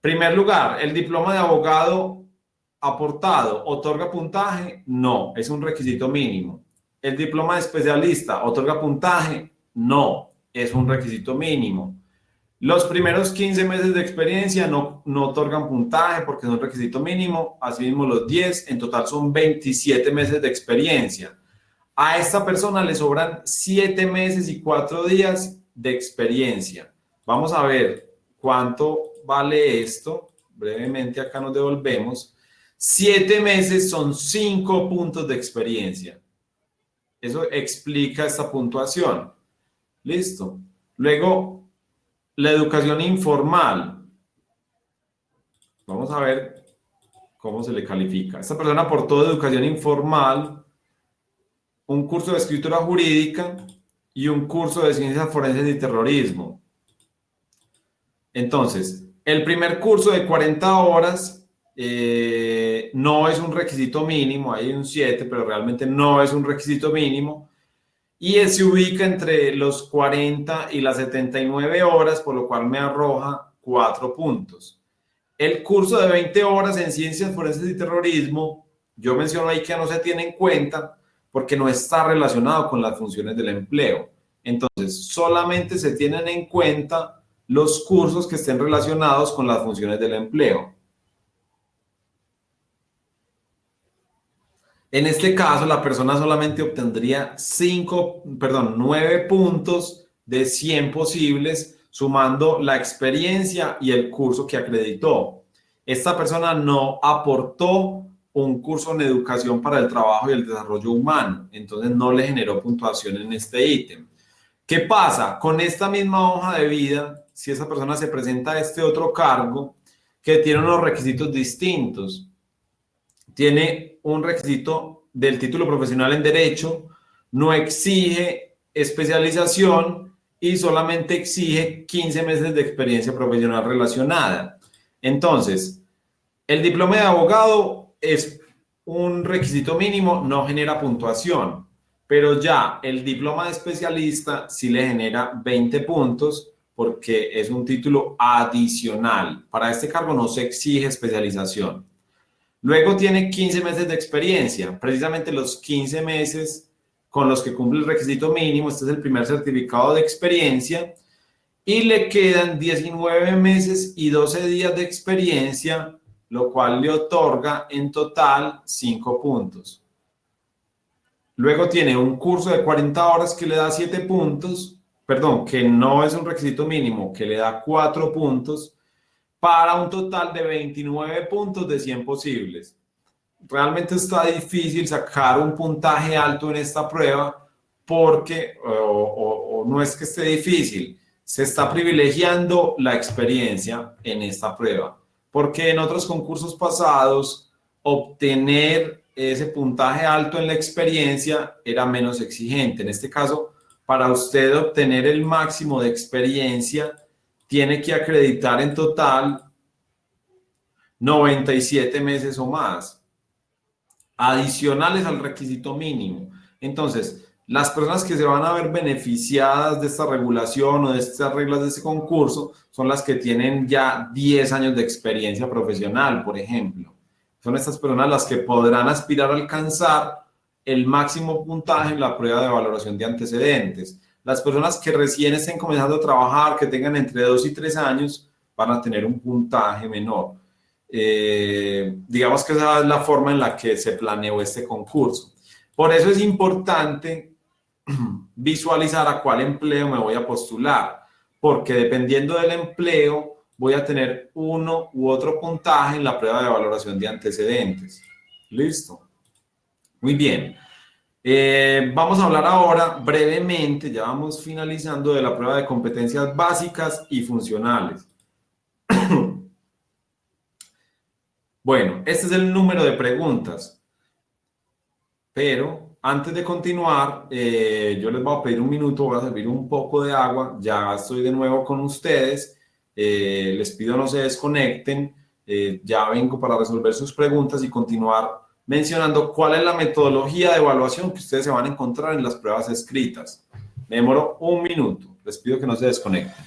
Primer lugar, ¿el diploma de abogado aportado otorga puntaje? No, es un requisito mínimo. ¿El diploma de especialista otorga puntaje? No, es un requisito mínimo. Los primeros 15 meses de experiencia no otorgan puntaje porque es un requisito mínimo. Asimismo, los 10, en total son 27 meses de experiencia. A esta persona le sobran 7 meses y 4 días de experiencia. Vamos a ver cuánto vale esto. Brevemente acá nos devolvemos. 7 meses son 5 puntos de experiencia. Eso explica esta puntuación. Listo. Luego, la educación informal. Vamos a ver cómo se le califica. Esta persona aportó de educación informal un curso de escritura jurídica y un curso de ciencias forenses y terrorismo. Entonces, el primer curso de 40 horas no es un requisito mínimo, hay un 7, pero realmente no es un requisito mínimo, y él se ubica entre los 40 y las 79 horas, por lo cual me arroja 4 puntos. El curso de 20 horas en ciencias forenses y terrorismo, yo menciono ahí que no se tiene en cuenta porque no está relacionado con las funciones del empleo. Entonces, solamente se tienen en cuenta los cursos que estén relacionados con las funciones del empleo. En este caso, la persona solamente obtendría 9 puntos de 100 posibles, sumando la experiencia y el curso que acreditó. Esta persona no aportó un curso en educación para el trabajo y el desarrollo humano, entonces no le generó puntuación en este ítem. ¿Qué pasa? Con esta misma hoja de vida, si esa persona se presenta a este otro cargo que tiene unos requisitos distintos, tiene un requisito del título profesional en Derecho, no exige especialización y solamente exige 15 meses de experiencia profesional relacionada. Entonces, el diploma de abogado es un requisito mínimo, no genera puntuación, pero ya el diploma de especialista sí le genera 20 puntos porque es un título adicional. Para este cargo no se exige especialización. Luego tiene 15 meses de experiencia, precisamente los 15 meses con los que cumple el requisito mínimo. Este es el primer certificado de experiencia y le quedan 19 meses y 12 días de experiencia, lo cual le otorga en total 5 puntos. Luego tiene un curso de 40 horas que le da 7 puntos, perdón, que no es un requisito mínimo, que le da 4 puntos, para un total de 29 puntos de 100 posibles. Realmente está difícil sacar un puntaje alto en esta prueba porque, o no es que esté difícil, se está privilegiando la experiencia en esta prueba, porque en otros concursos pasados obtener ese puntaje alto en la experiencia era menos exigente. En este caso, para usted obtener el máximo de experiencia, tiene que acreditar en total 97 meses o más, adicionales al requisito mínimo. Entonces, las personas que se van a ver beneficiadas de esta regulación o de estas reglas de este concurso son las que tienen ya 10 años de experiencia profesional, por ejemplo. Son estas personas las que podrán aspirar a alcanzar el máximo puntaje en la prueba de valoración de antecedentes. Las personas que recién estén comenzando a trabajar, que tengan entre 2 y 3 años, van a tener un puntaje menor. Digamos que esa es la forma en la que se planeó este concurso. Por eso es importante visualizar a cuál empleo me voy a postular, porque dependiendo del empleo voy a tener uno u otro puntaje en la prueba de valoración de antecedentes. ¿Listo? Muy bien. Vamos a hablar ahora brevemente, ya vamos finalizando, de la prueba de competencias básicas y funcionales. Bueno, este es el número de preguntas, pero antes de continuar, yo les voy a pedir un minuto, voy a servir un poco de agua, ya estoy de nuevo con ustedes, les pido no se desconecten, ya vengo para resolver sus preguntas y continuar mencionando cuál es la metodología de evaluación que ustedes se van a encontrar en las pruebas escritas. Me demoro un minuto, les pido que no se desconecten.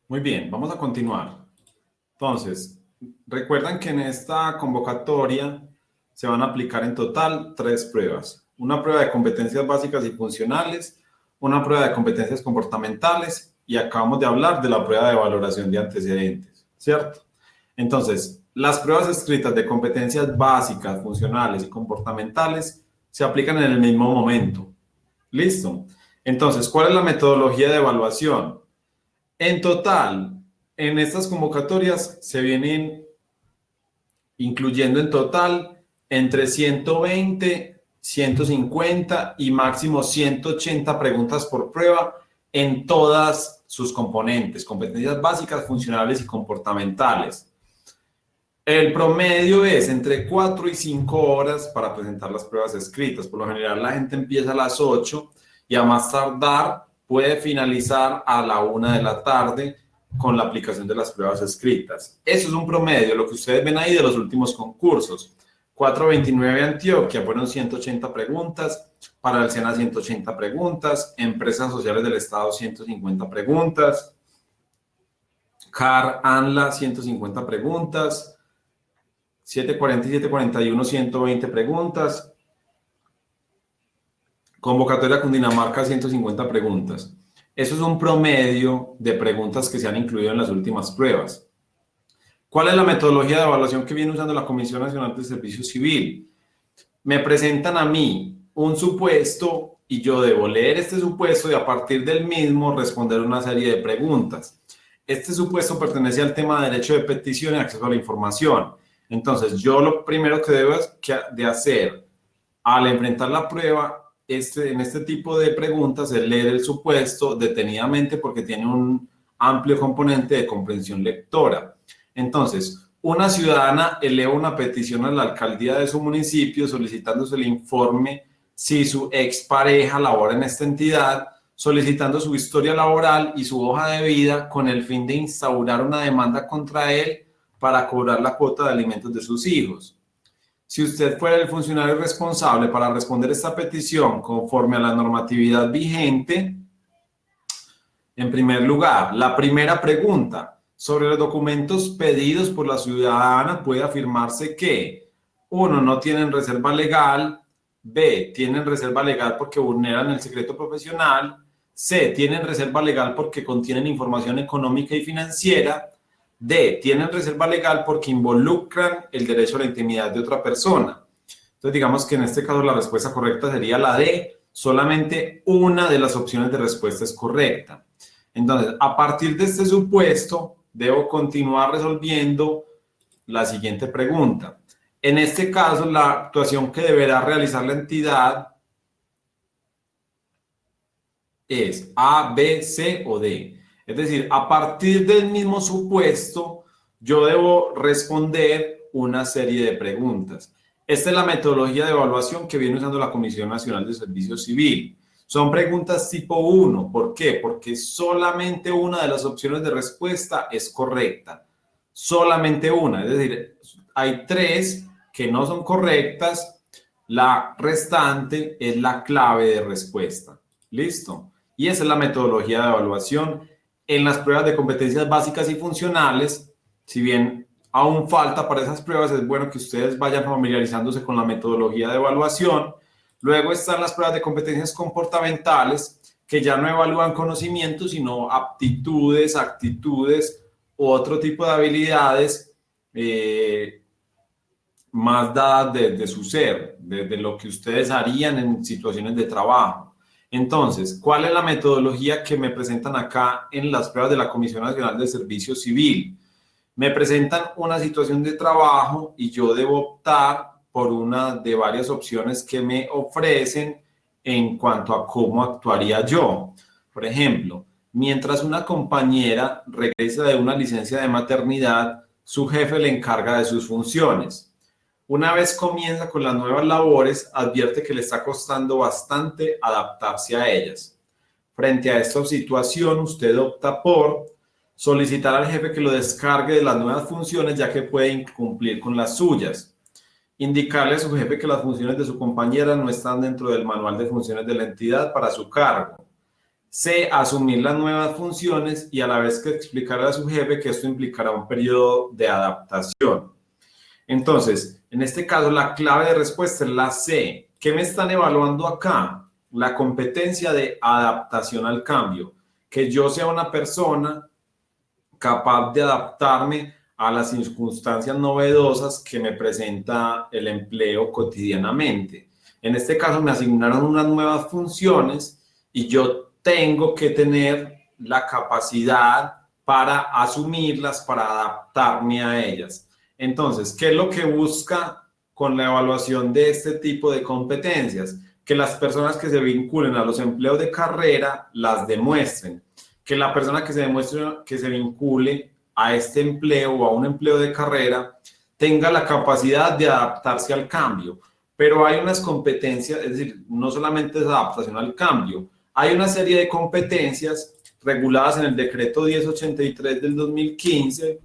Muy bien, vamos a continuar. Entonces, recuerdan que en esta convocatoria se van a aplicar en total 3 pruebas. Una prueba de competencias básicas y funcionales, una prueba de competencias comportamentales y acabamos de hablar de la prueba de valoración de antecedentes, ¿cierto? Entonces, las pruebas escritas de competencias básicas, funcionales y comportamentales se aplican en el mismo momento. ¿Listo? Entonces, ¿cuál es la metodología de evaluación? En total, en estas convocatorias se vienen incluyendo en total entre 120, 150 y máximo 180 preguntas por prueba en todas sus componentes, competencias básicas, funcionales y comportamentales. El promedio es entre 4 y 5 horas para presentar las pruebas escritas. Por lo general la gente empieza a las 8 y a más tardar puede finalizar a la 1 de la tarde con la aplicación de las pruebas escritas. Eso es un promedio, lo que ustedes ven ahí de los últimos concursos. 429 Antioquia fueron 180 preguntas, para el SENA 180 preguntas, Empresas Sociales del Estado 150 preguntas, CAR ANLA 150 preguntas, 740 y 741 120 preguntas, Convocatoria Cundinamarca 150 preguntas. Eso es un promedio de preguntas que se han incluido en las últimas pruebas. ¿Cuál es la metodología de evaluación que viene usando la Comisión Nacional de Servicio Civil? Me presentan a mí un supuesto y yo debo leer este supuesto y a partir del mismo responder una serie de preguntas. Este supuesto pertenece al tema de derecho de petición y acceso a la información. Entonces, yo lo primero que debo de hacer al enfrentar la prueba en este tipo de preguntas es leer el supuesto detenidamente porque tiene un amplio componente de comprensión lectora. Entonces, una ciudadana eleva una petición a la alcaldía de su municipio solicitándose el informe si su expareja labora en esta entidad, solicitando su historia laboral y su hoja de vida con el fin de instaurar una demanda contra él para cobrar la cuota de alimentos de sus hijos. Si usted fuera el funcionario responsable para responder esta petición conforme a la normatividad vigente, en primer lugar, la primera pregunta sobre los documentos pedidos por la ciudadana puede afirmarse que 1. No tienen reserva legal, B. Tienen reserva legal porque vulneran el secreto profesional, C. Tienen reserva legal porque contienen información económica y financiera, D. Tienen reserva legal porque involucran el derecho a la intimidad de otra persona. Entonces, digamos que en este caso la respuesta correcta sería la D. Solamente una de las opciones de respuesta es correcta. Entonces, a partir de este supuesto, debo continuar resolviendo la siguiente pregunta. En este caso, la actuación que deberá realizar la entidad es A, B, C o D. Es decir, a partir del mismo supuesto, yo debo responder una serie de preguntas. Esta es la metodología de evaluación que viene usando la Comisión Nacional de Servicio Civil. Son preguntas tipo 1. ¿Por qué? Porque solamente una de las opciones de respuesta es correcta. Solamente una. Es decir, hay 3 que no son correctas. La restante es la clave de respuesta. ¿Listo? Y esa es la metodología de evaluación. En las pruebas de competencias básicas y funcionales, si bien aún falta para esas pruebas, es bueno que ustedes vayan familiarizándose con la metodología de evaluación. Luego están las pruebas de competencias comportamentales, que ya no evalúan conocimientos, sino aptitudes, actitudes u otro tipo de habilidades más dadas de su ser, de lo que ustedes harían en situaciones de trabajo. Entonces, ¿cuál es la metodología que me presentan acá en las pruebas de la Comisión Nacional de Servicio Civil? Me presentan una situación de trabajo y yo debo optar por una de varias opciones que me ofrecen en cuanto a cómo actuaría yo. Por ejemplo, mientras una compañera regresa de una licencia de maternidad, su jefe le encarga de sus funciones. Una vez comienza con las nuevas labores, advierte que le está costando bastante adaptarse a ellas. Frente a esta situación, usted opta por solicitar al jefe que lo descargue de las nuevas funciones, ya que puede incumplir con las suyas. Indicarle a su jefe que las funciones de su compañera no están dentro del manual de funciones de la entidad para su cargo. C, asumir las nuevas funciones y a la vez que explicarle a su jefe que esto implicará un periodo de adaptación. Entonces, en este caso, la clave de respuesta es la C. ¿Qué me están evaluando acá? La competencia de adaptación al cambio. Que yo sea una persona capaz de adaptarme a las circunstancias novedosas que me presenta el empleo cotidianamente. En este caso, me asignaron unas nuevas funciones y yo tengo que tener la capacidad para asumirlas, para adaptarme a ellas. Entonces, ¿qué es lo que busca con la evaluación de este tipo de competencias? Que las personas que se vinculen a los empleos de carrera las demuestren. Que la persona que se demuestre que se vincule a este empleo o a un empleo de carrera tenga la capacidad de adaptarse al cambio. Pero hay unas competencias, es decir, no solamente es adaptación al cambio, hay una serie de competencias reguladas en el decreto 1083 del 2015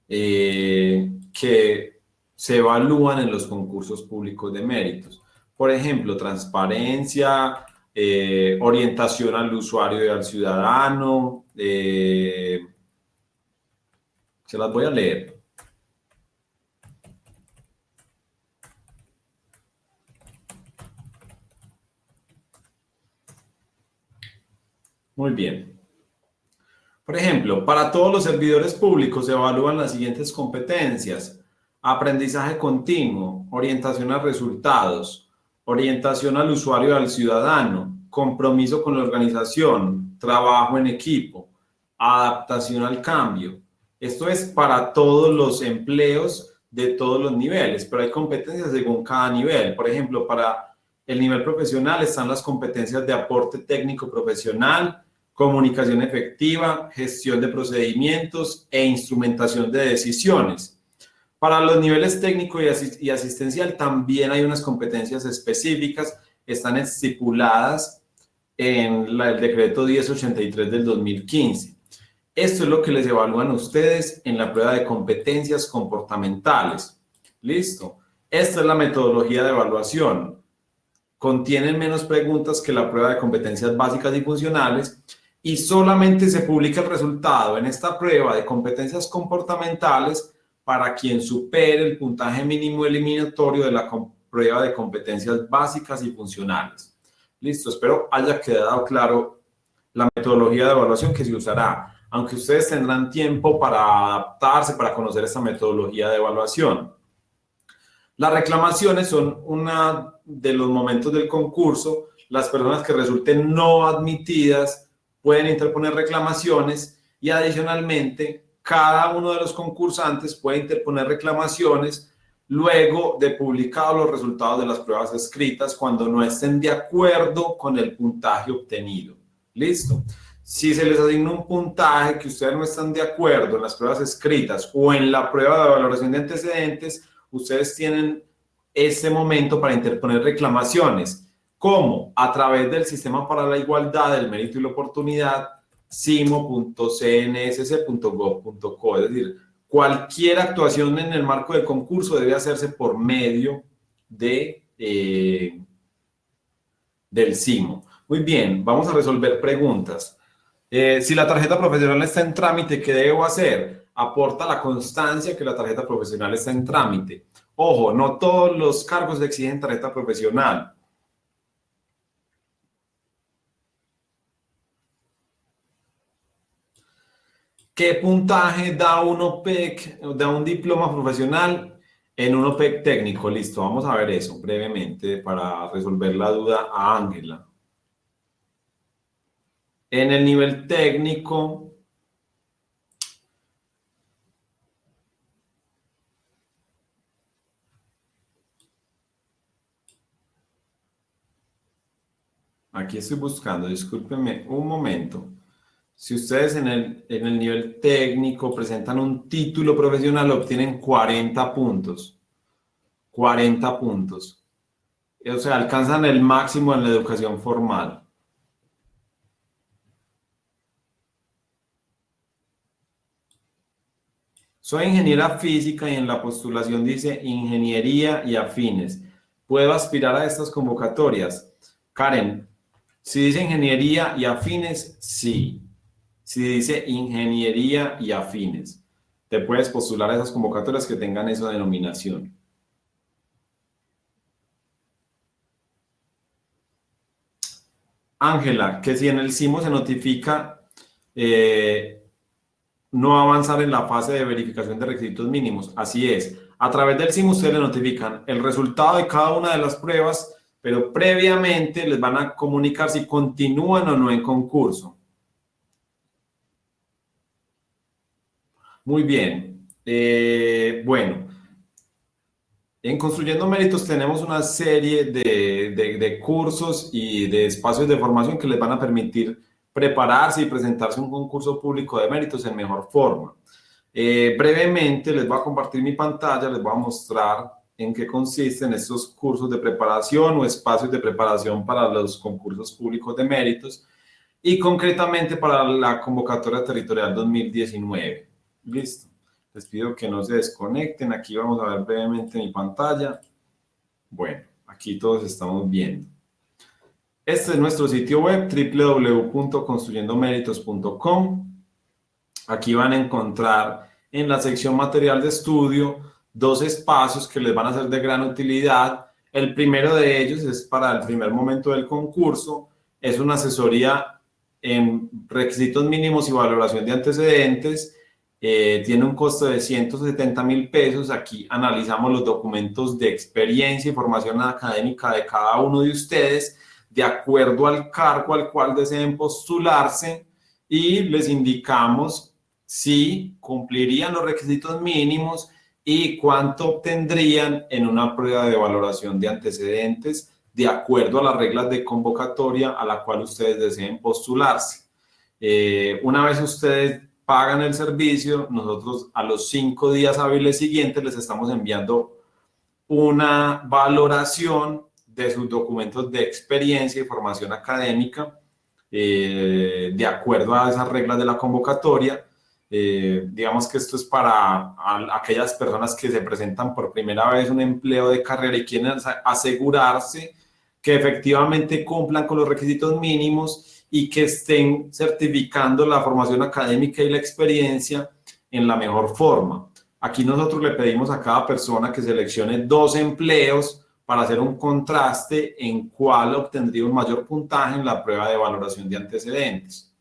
que se evalúan en los concursos públicos de méritos. Por ejemplo, transparencia, orientación al usuario y al ciudadano. Se las voy a leer. Muy bien. Por ejemplo, para todos los servidores públicos se evalúan las siguientes competencias: aprendizaje continuo, orientación a resultados, orientación al usuario y al ciudadano, compromiso con la organización, trabajo en equipo, adaptación al cambio. Esto es para todos los empleos de todos los niveles, pero hay competencias según cada nivel. Por ejemplo, para el nivel profesional están las competencias de aporte técnico profesional, comunicación efectiva, gestión de procedimientos e instrumentación de decisiones. Para los niveles técnico y asistencial también hay unas competencias específicas, están estipuladas en el decreto 1083 del 2015. Esto es lo que les evalúan a ustedes en la prueba de competencias comportamentales. ¿Listo? Esta es la metodología de evaluación. Contienen menos preguntas que la prueba de competencias básicas y funcionales y solamente se publica el resultado en esta prueba de competencias comportamentales para quien supere el puntaje mínimo eliminatorio de la prueba de competencias básicas y funcionales. Listo, espero haya quedado claro la metodología de evaluación que se usará, aunque ustedes tendrán tiempo para adaptarse, para conocer esta metodología de evaluación. Las reclamaciones son uno de los momentos del concurso. Las personas que resulten no admitidas pueden interponer reclamaciones y adicionalmente cada uno de los concursantes puede interponer reclamaciones luego de publicados los resultados de las pruebas escritas cuando no estén de acuerdo con el puntaje obtenido. ¿Listo? Si se les asigna un puntaje que ustedes no están de acuerdo en las pruebas escritas o en la prueba de valoración de antecedentes, ustedes tienen ese momento para interponer reclamaciones. ¿Cómo? A través del Sistema para la Igualdad, el Mérito y la Oportunidad, simo.cnsc.gov.co. Es decir, cualquier actuación en el marco del concurso debe hacerse por medio del SIMO. Muy bien, vamos a resolver preguntas. Si la tarjeta profesional está en trámite, ¿qué debo hacer? Aporta la constancia que la tarjeta profesional está en trámite. Ojo, no todos los cargos exigen tarjeta profesional. ¿Qué puntaje da un OPEC, da un diploma profesional en un OPEC técnico? Listo, vamos a ver eso brevemente para resolver la duda a Ángela. En el nivel técnico, aquí estoy buscando, discúlpenme un momento. Si ustedes en el nivel técnico presentan un título profesional, obtienen 40 puntos. 40 puntos. O sea, alcanzan el máximo en la educación formal. Soy ingeniera física y en la postulación dice ingeniería y afines. ¿Puedo aspirar a estas convocatorias? Karen, Si dice ingeniería y afines, sí. Si dice ingeniería y afines, te puedes postular a esas convocatorias que tengan esa denominación. Ángela, que si en el SIMO se notifica no avanzar en la fase de verificación de requisitos mínimos. Así es. A través del SIMO ustedes le notifican el resultado de cada una de las pruebas, pero previamente les van a comunicar si continúan o no en concurso. Muy bien. Bueno, en Construyendo Méritos tenemos una serie de cursos y de espacios de formación que les van a permitir prepararse y presentarse a un concurso público de méritos en mejor forma. Brevemente les voy a compartir mi pantalla, les voy a mostrar en qué consisten estos cursos de preparación o espacios de preparación para los concursos públicos de méritos y concretamente para la convocatoria territorial 2019. Listo. Les pido que no se desconecten. Aquí vamos a ver brevemente mi pantalla. Bueno, aquí todos estamos viendo. Este es nuestro sitio web, www.construyendomeritos.com. Aquí van a encontrar en la sección material de estudio dos espacios que les van a ser de gran utilidad. El primero de ellos es para el primer momento del concurso. Es una asesoría en requisitos mínimos y valoración de antecedentes. Tiene un costo de 170.000 pesos. Aquí analizamos los documentos de experiencia y formación académica de cada uno de ustedes de acuerdo al cargo al cual deseen postularse y les indicamos si cumplirían los requisitos mínimos y cuánto obtendrían en una prueba de valoración de antecedentes de acuerdo a las reglas de convocatoria a la cual ustedes deseen postularse. Una vez ustedes pagan el servicio, nosotros a los 5 días hábiles siguientes les estamos enviando una valoración de sus documentos de experiencia y formación académica de acuerdo a esas reglas de la convocatoria. Digamos que esto es para aquellas personas que se presentan por primera vez un empleo de carrera y quieren asegurarse que efectivamente cumplan con los requisitos mínimos y que estén certificando la formación académica y la experiencia en la mejor forma. Aquí nosotros le pedimos a cada persona que seleccione 2 empleos para hacer un contraste en cuál obtendría un mayor puntaje en la prueba de valoración de antecedentes.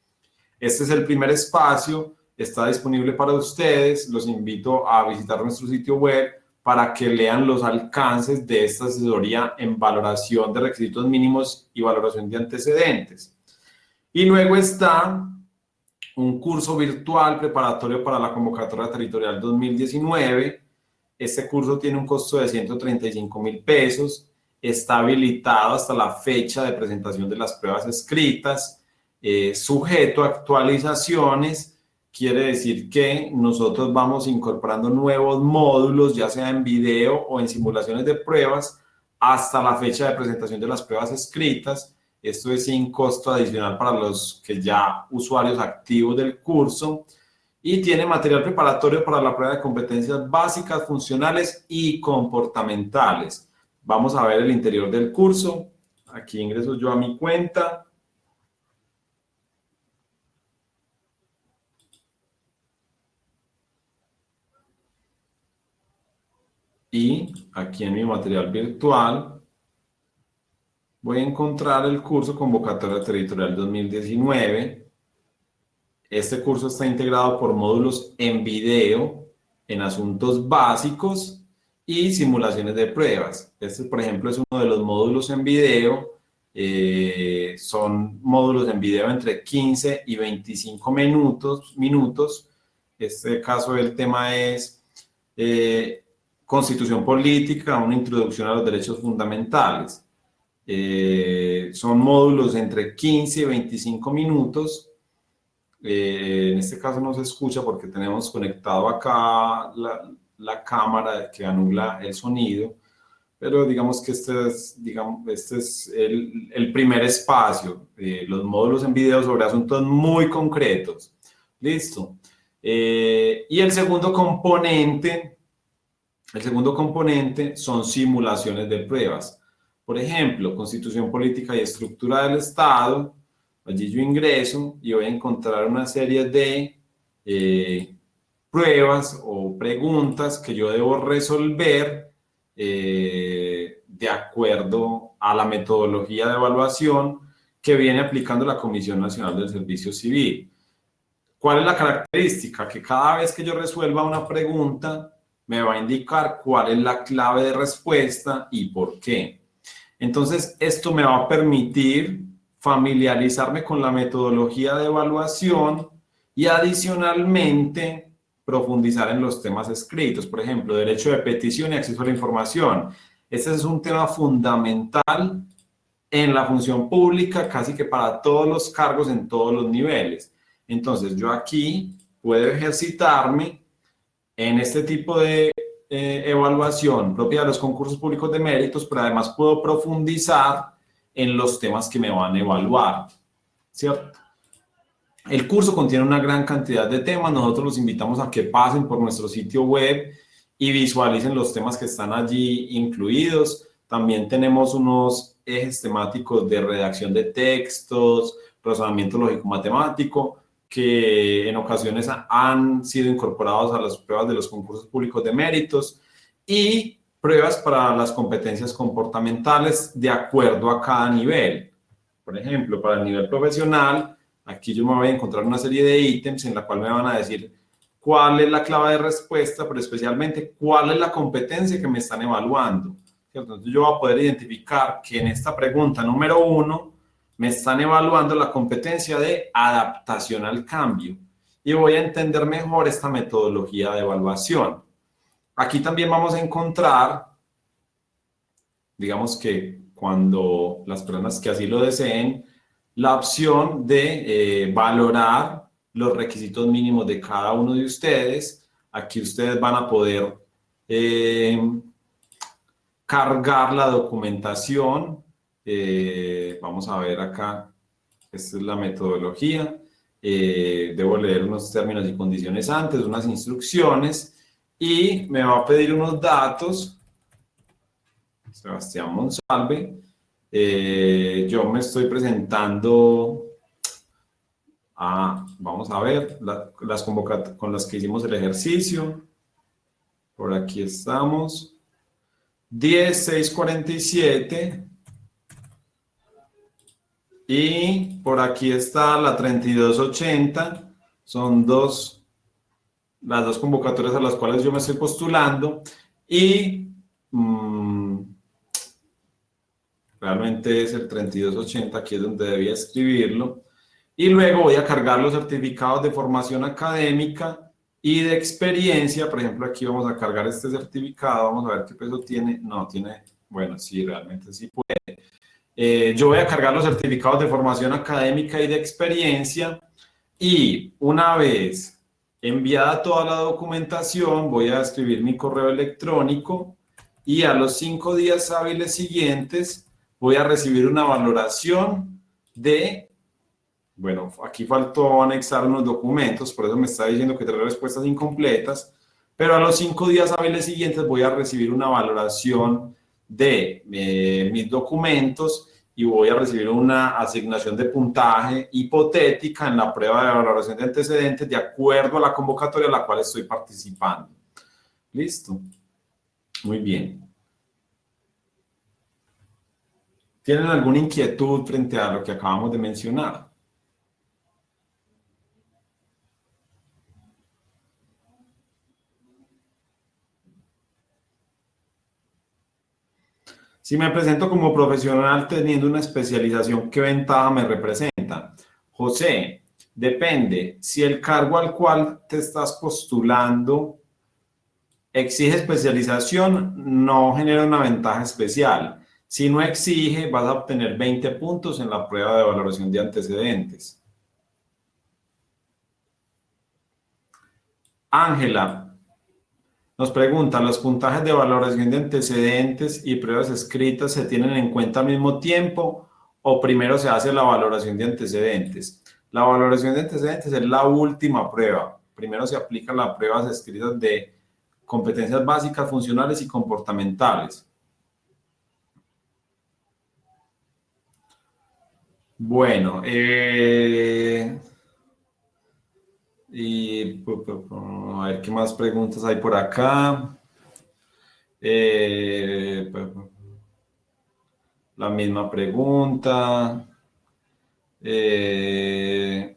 Este es el primer espacio, está disponible para ustedes. Los invito a visitar nuestro sitio web para que lean los alcances de esta asesoría en valoración de requisitos mínimos y valoración de antecedentes. Y luego está un curso virtual preparatorio para la convocatoria territorial 2019. Este curso tiene un costo de 135.000 pesos. Está habilitado hasta la fecha de presentación de las pruebas escritas, sujeto a actualizaciones. Quiere decir que nosotros vamos incorporando nuevos módulos, ya sea en video o en simulaciones de pruebas, hasta la fecha de presentación de las pruebas escritas. Esto es sin costo adicional para los que ya usuarios activos del curso y tiene material preparatorio para la prueba de competencias básicas, funcionales y comportamentales. Vamos a ver el interior del curso. Aquí ingreso yo a mi cuenta. Y aquí en mi material virtual voy a encontrar el curso Convocatoria Territorial 2019. Este curso está integrado por módulos en video, en asuntos básicos y simulaciones de pruebas. Este, por ejemplo, es uno de los módulos en video. Son módulos en video entre 15 y 25 minutos. Este caso el tema es Constitución Política, una introducción a los derechos fundamentales. Son módulos entre 15 y 25 minutos. En este caso no se escucha porque tenemos conectado acá la cámara que anula el sonido, pero digamos que este es el primer espacio, los módulos en video sobre asuntos muy concretos. Listo. Y el segundo componente son simulaciones de pruebas. Por ejemplo, Constitución Política y Estructura del Estado. Allí yo ingreso y voy a encontrar una serie de pruebas o preguntas que yo debo resolver de acuerdo a la metodología de evaluación que viene aplicando la Comisión Nacional del Servicio Civil. ¿Cuál es la característica? Que cada vez que yo resuelva una pregunta, me va a indicar cuál es la clave de respuesta y por qué. Entonces, esto me va a permitir familiarizarme con la metodología de evaluación y adicionalmente profundizar en los temas escritos. Por ejemplo, derecho de petición y acceso a la información. Este es un tema fundamental en la función pública, casi que para todos los cargos en todos los niveles. Entonces, yo aquí puedo ejercitarme en este tipo de evaluación propia de los concursos públicos de méritos, pero además puedo profundizar en los temas que me van a evaluar, ¿cierto? El curso contiene una gran cantidad de temas. Nosotros los invitamos a que pasen por nuestro sitio web y visualicen los temas que están allí incluidos. También tenemos unos ejes temáticos de redacción de textos, razonamiento lógico-matemático, que en ocasiones han sido incorporados a las pruebas de los concursos públicos de méritos, y pruebas para las competencias comportamentales de acuerdo a cada nivel. Por ejemplo, para el nivel profesional, aquí yo me voy a encontrar una serie de ítems en la cual me van a decir cuál es la clave de respuesta, pero especialmente cuál es la competencia que me están evaluando. Entonces yo voy a poder identificar que en esta pregunta número 1 me están evaluando la competencia de adaptación al cambio y voy a entender mejor esta metodología de evaluación. Aquí también vamos a encontrar, digamos que cuando las personas que así lo deseen, la opción de valorar los requisitos mínimos de cada uno de ustedes. Aquí ustedes van a poder cargar la documentación. Vamos a ver acá, esta es la metodología. Debo leer unos términos y condiciones antes, unas instrucciones, y me va a pedir unos datos. Sebastián Monsalve. Yo me estoy presentando a, vamos a ver, las convocatorias con las que hicimos el ejercicio. Por aquí estamos. 10.647. Y por aquí está la 3280. Son las dos convocatorias a las cuales yo me estoy postulando. Y realmente es el 3280, aquí es donde debía escribirlo. Y luego voy a cargar los certificados de formación académica y de experiencia. Por ejemplo, aquí vamos a cargar este certificado. Vamos a ver qué peso tiene. No, tiene, bueno, sí, realmente sí puede. Yo voy a cargar los certificados de formación académica y de experiencia, y una vez enviada toda la documentación voy a escribir mi correo electrónico, y a los 5 días hábiles siguientes voy a recibir una valoración de, bueno, aquí faltó anexar unos documentos, por eso me está diciendo que 3 respuestas incompletas, pero a los 5 días hábiles siguientes voy a recibir una valoración de mis documentos, y voy a recibir una asignación de puntaje hipotética en la prueba de valoración de antecedentes de acuerdo a la convocatoria a la cual estoy participando. ¿Listo? Muy bien. ¿Tienen alguna inquietud frente a lo que acabamos de mencionar? Si me presento como profesional teniendo una especialización, ¿qué ventaja me representa? José, depende. Si el cargo al cual te estás postulando exige especialización, no genera una ventaja especial. Si no exige, vas a obtener 20 puntos en la prueba de valoración de antecedentes. Ángela nos pregunta, ¿los puntajes de valoración de antecedentes y pruebas escritas se tienen en cuenta al mismo tiempo o primero se hace la valoración de antecedentes? La valoración de antecedentes es la última prueba. Primero se aplican las pruebas escritas de competencias básicas, funcionales y comportamentales. Bueno, a ver qué más preguntas hay por acá. La misma pregunta. Eh,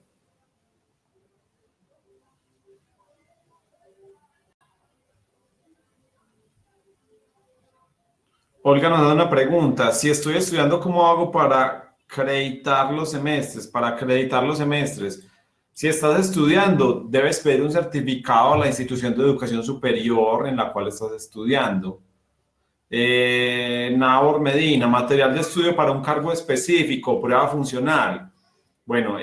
Olga nos da una pregunta. Si estoy estudiando, ¿cómo hago para acreditar los semestres? Para acreditar los semestres. Si estás estudiando, debes pedir un certificado a la institución de educación superior en la cual estás estudiando. Nahor Medina, material de estudio para un cargo específico, prueba funcional. Bueno,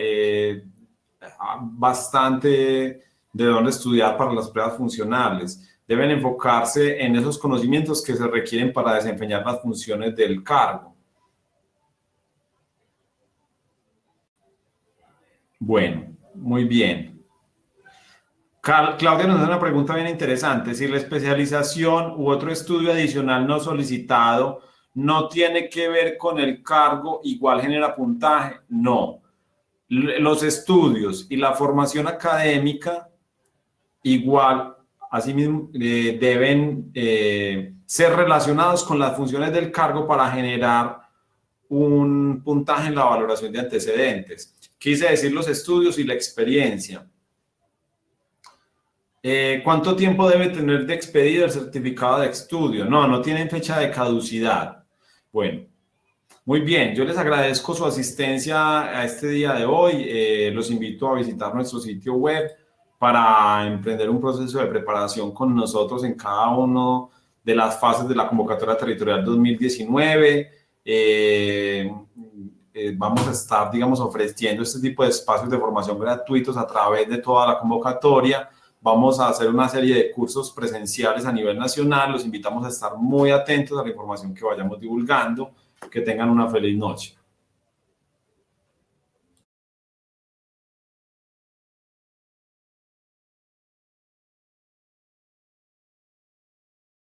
bastante de dónde estudiar para las pruebas funcionales. Deben enfocarse en esos conocimientos que se requieren para desempeñar las funciones del cargo. Bueno, muy bien. Claudia nos da una pregunta bien interesante. Si la especialización u otro estudio adicional no solicitado no tiene que ver con el cargo, igual genera puntaje. No. Los estudios y la formación académica igual, asimismo, deben ser relacionados con las funciones del cargo para generar un puntaje en la valoración de antecedentes. Quise decir los estudios y la experiencia. ¿Cuánto tiempo debe tener de expedido el certificado de estudio? No, no tienen fecha de caducidad. Bueno, muy bien, yo les agradezco su asistencia a este día de hoy. Los invito a visitar nuestro sitio web para emprender un proceso de preparación con nosotros en cada una de las fases de la convocatoria territorial 2019. Vamos a estar, digamos, ofreciendo este tipo de espacios de formación gratuitos a través de toda la convocatoria. Vamos a hacer una serie de cursos presenciales a nivel nacional. Los invitamos a estar muy atentos a la información que vayamos divulgando. Que tengan una feliz noche.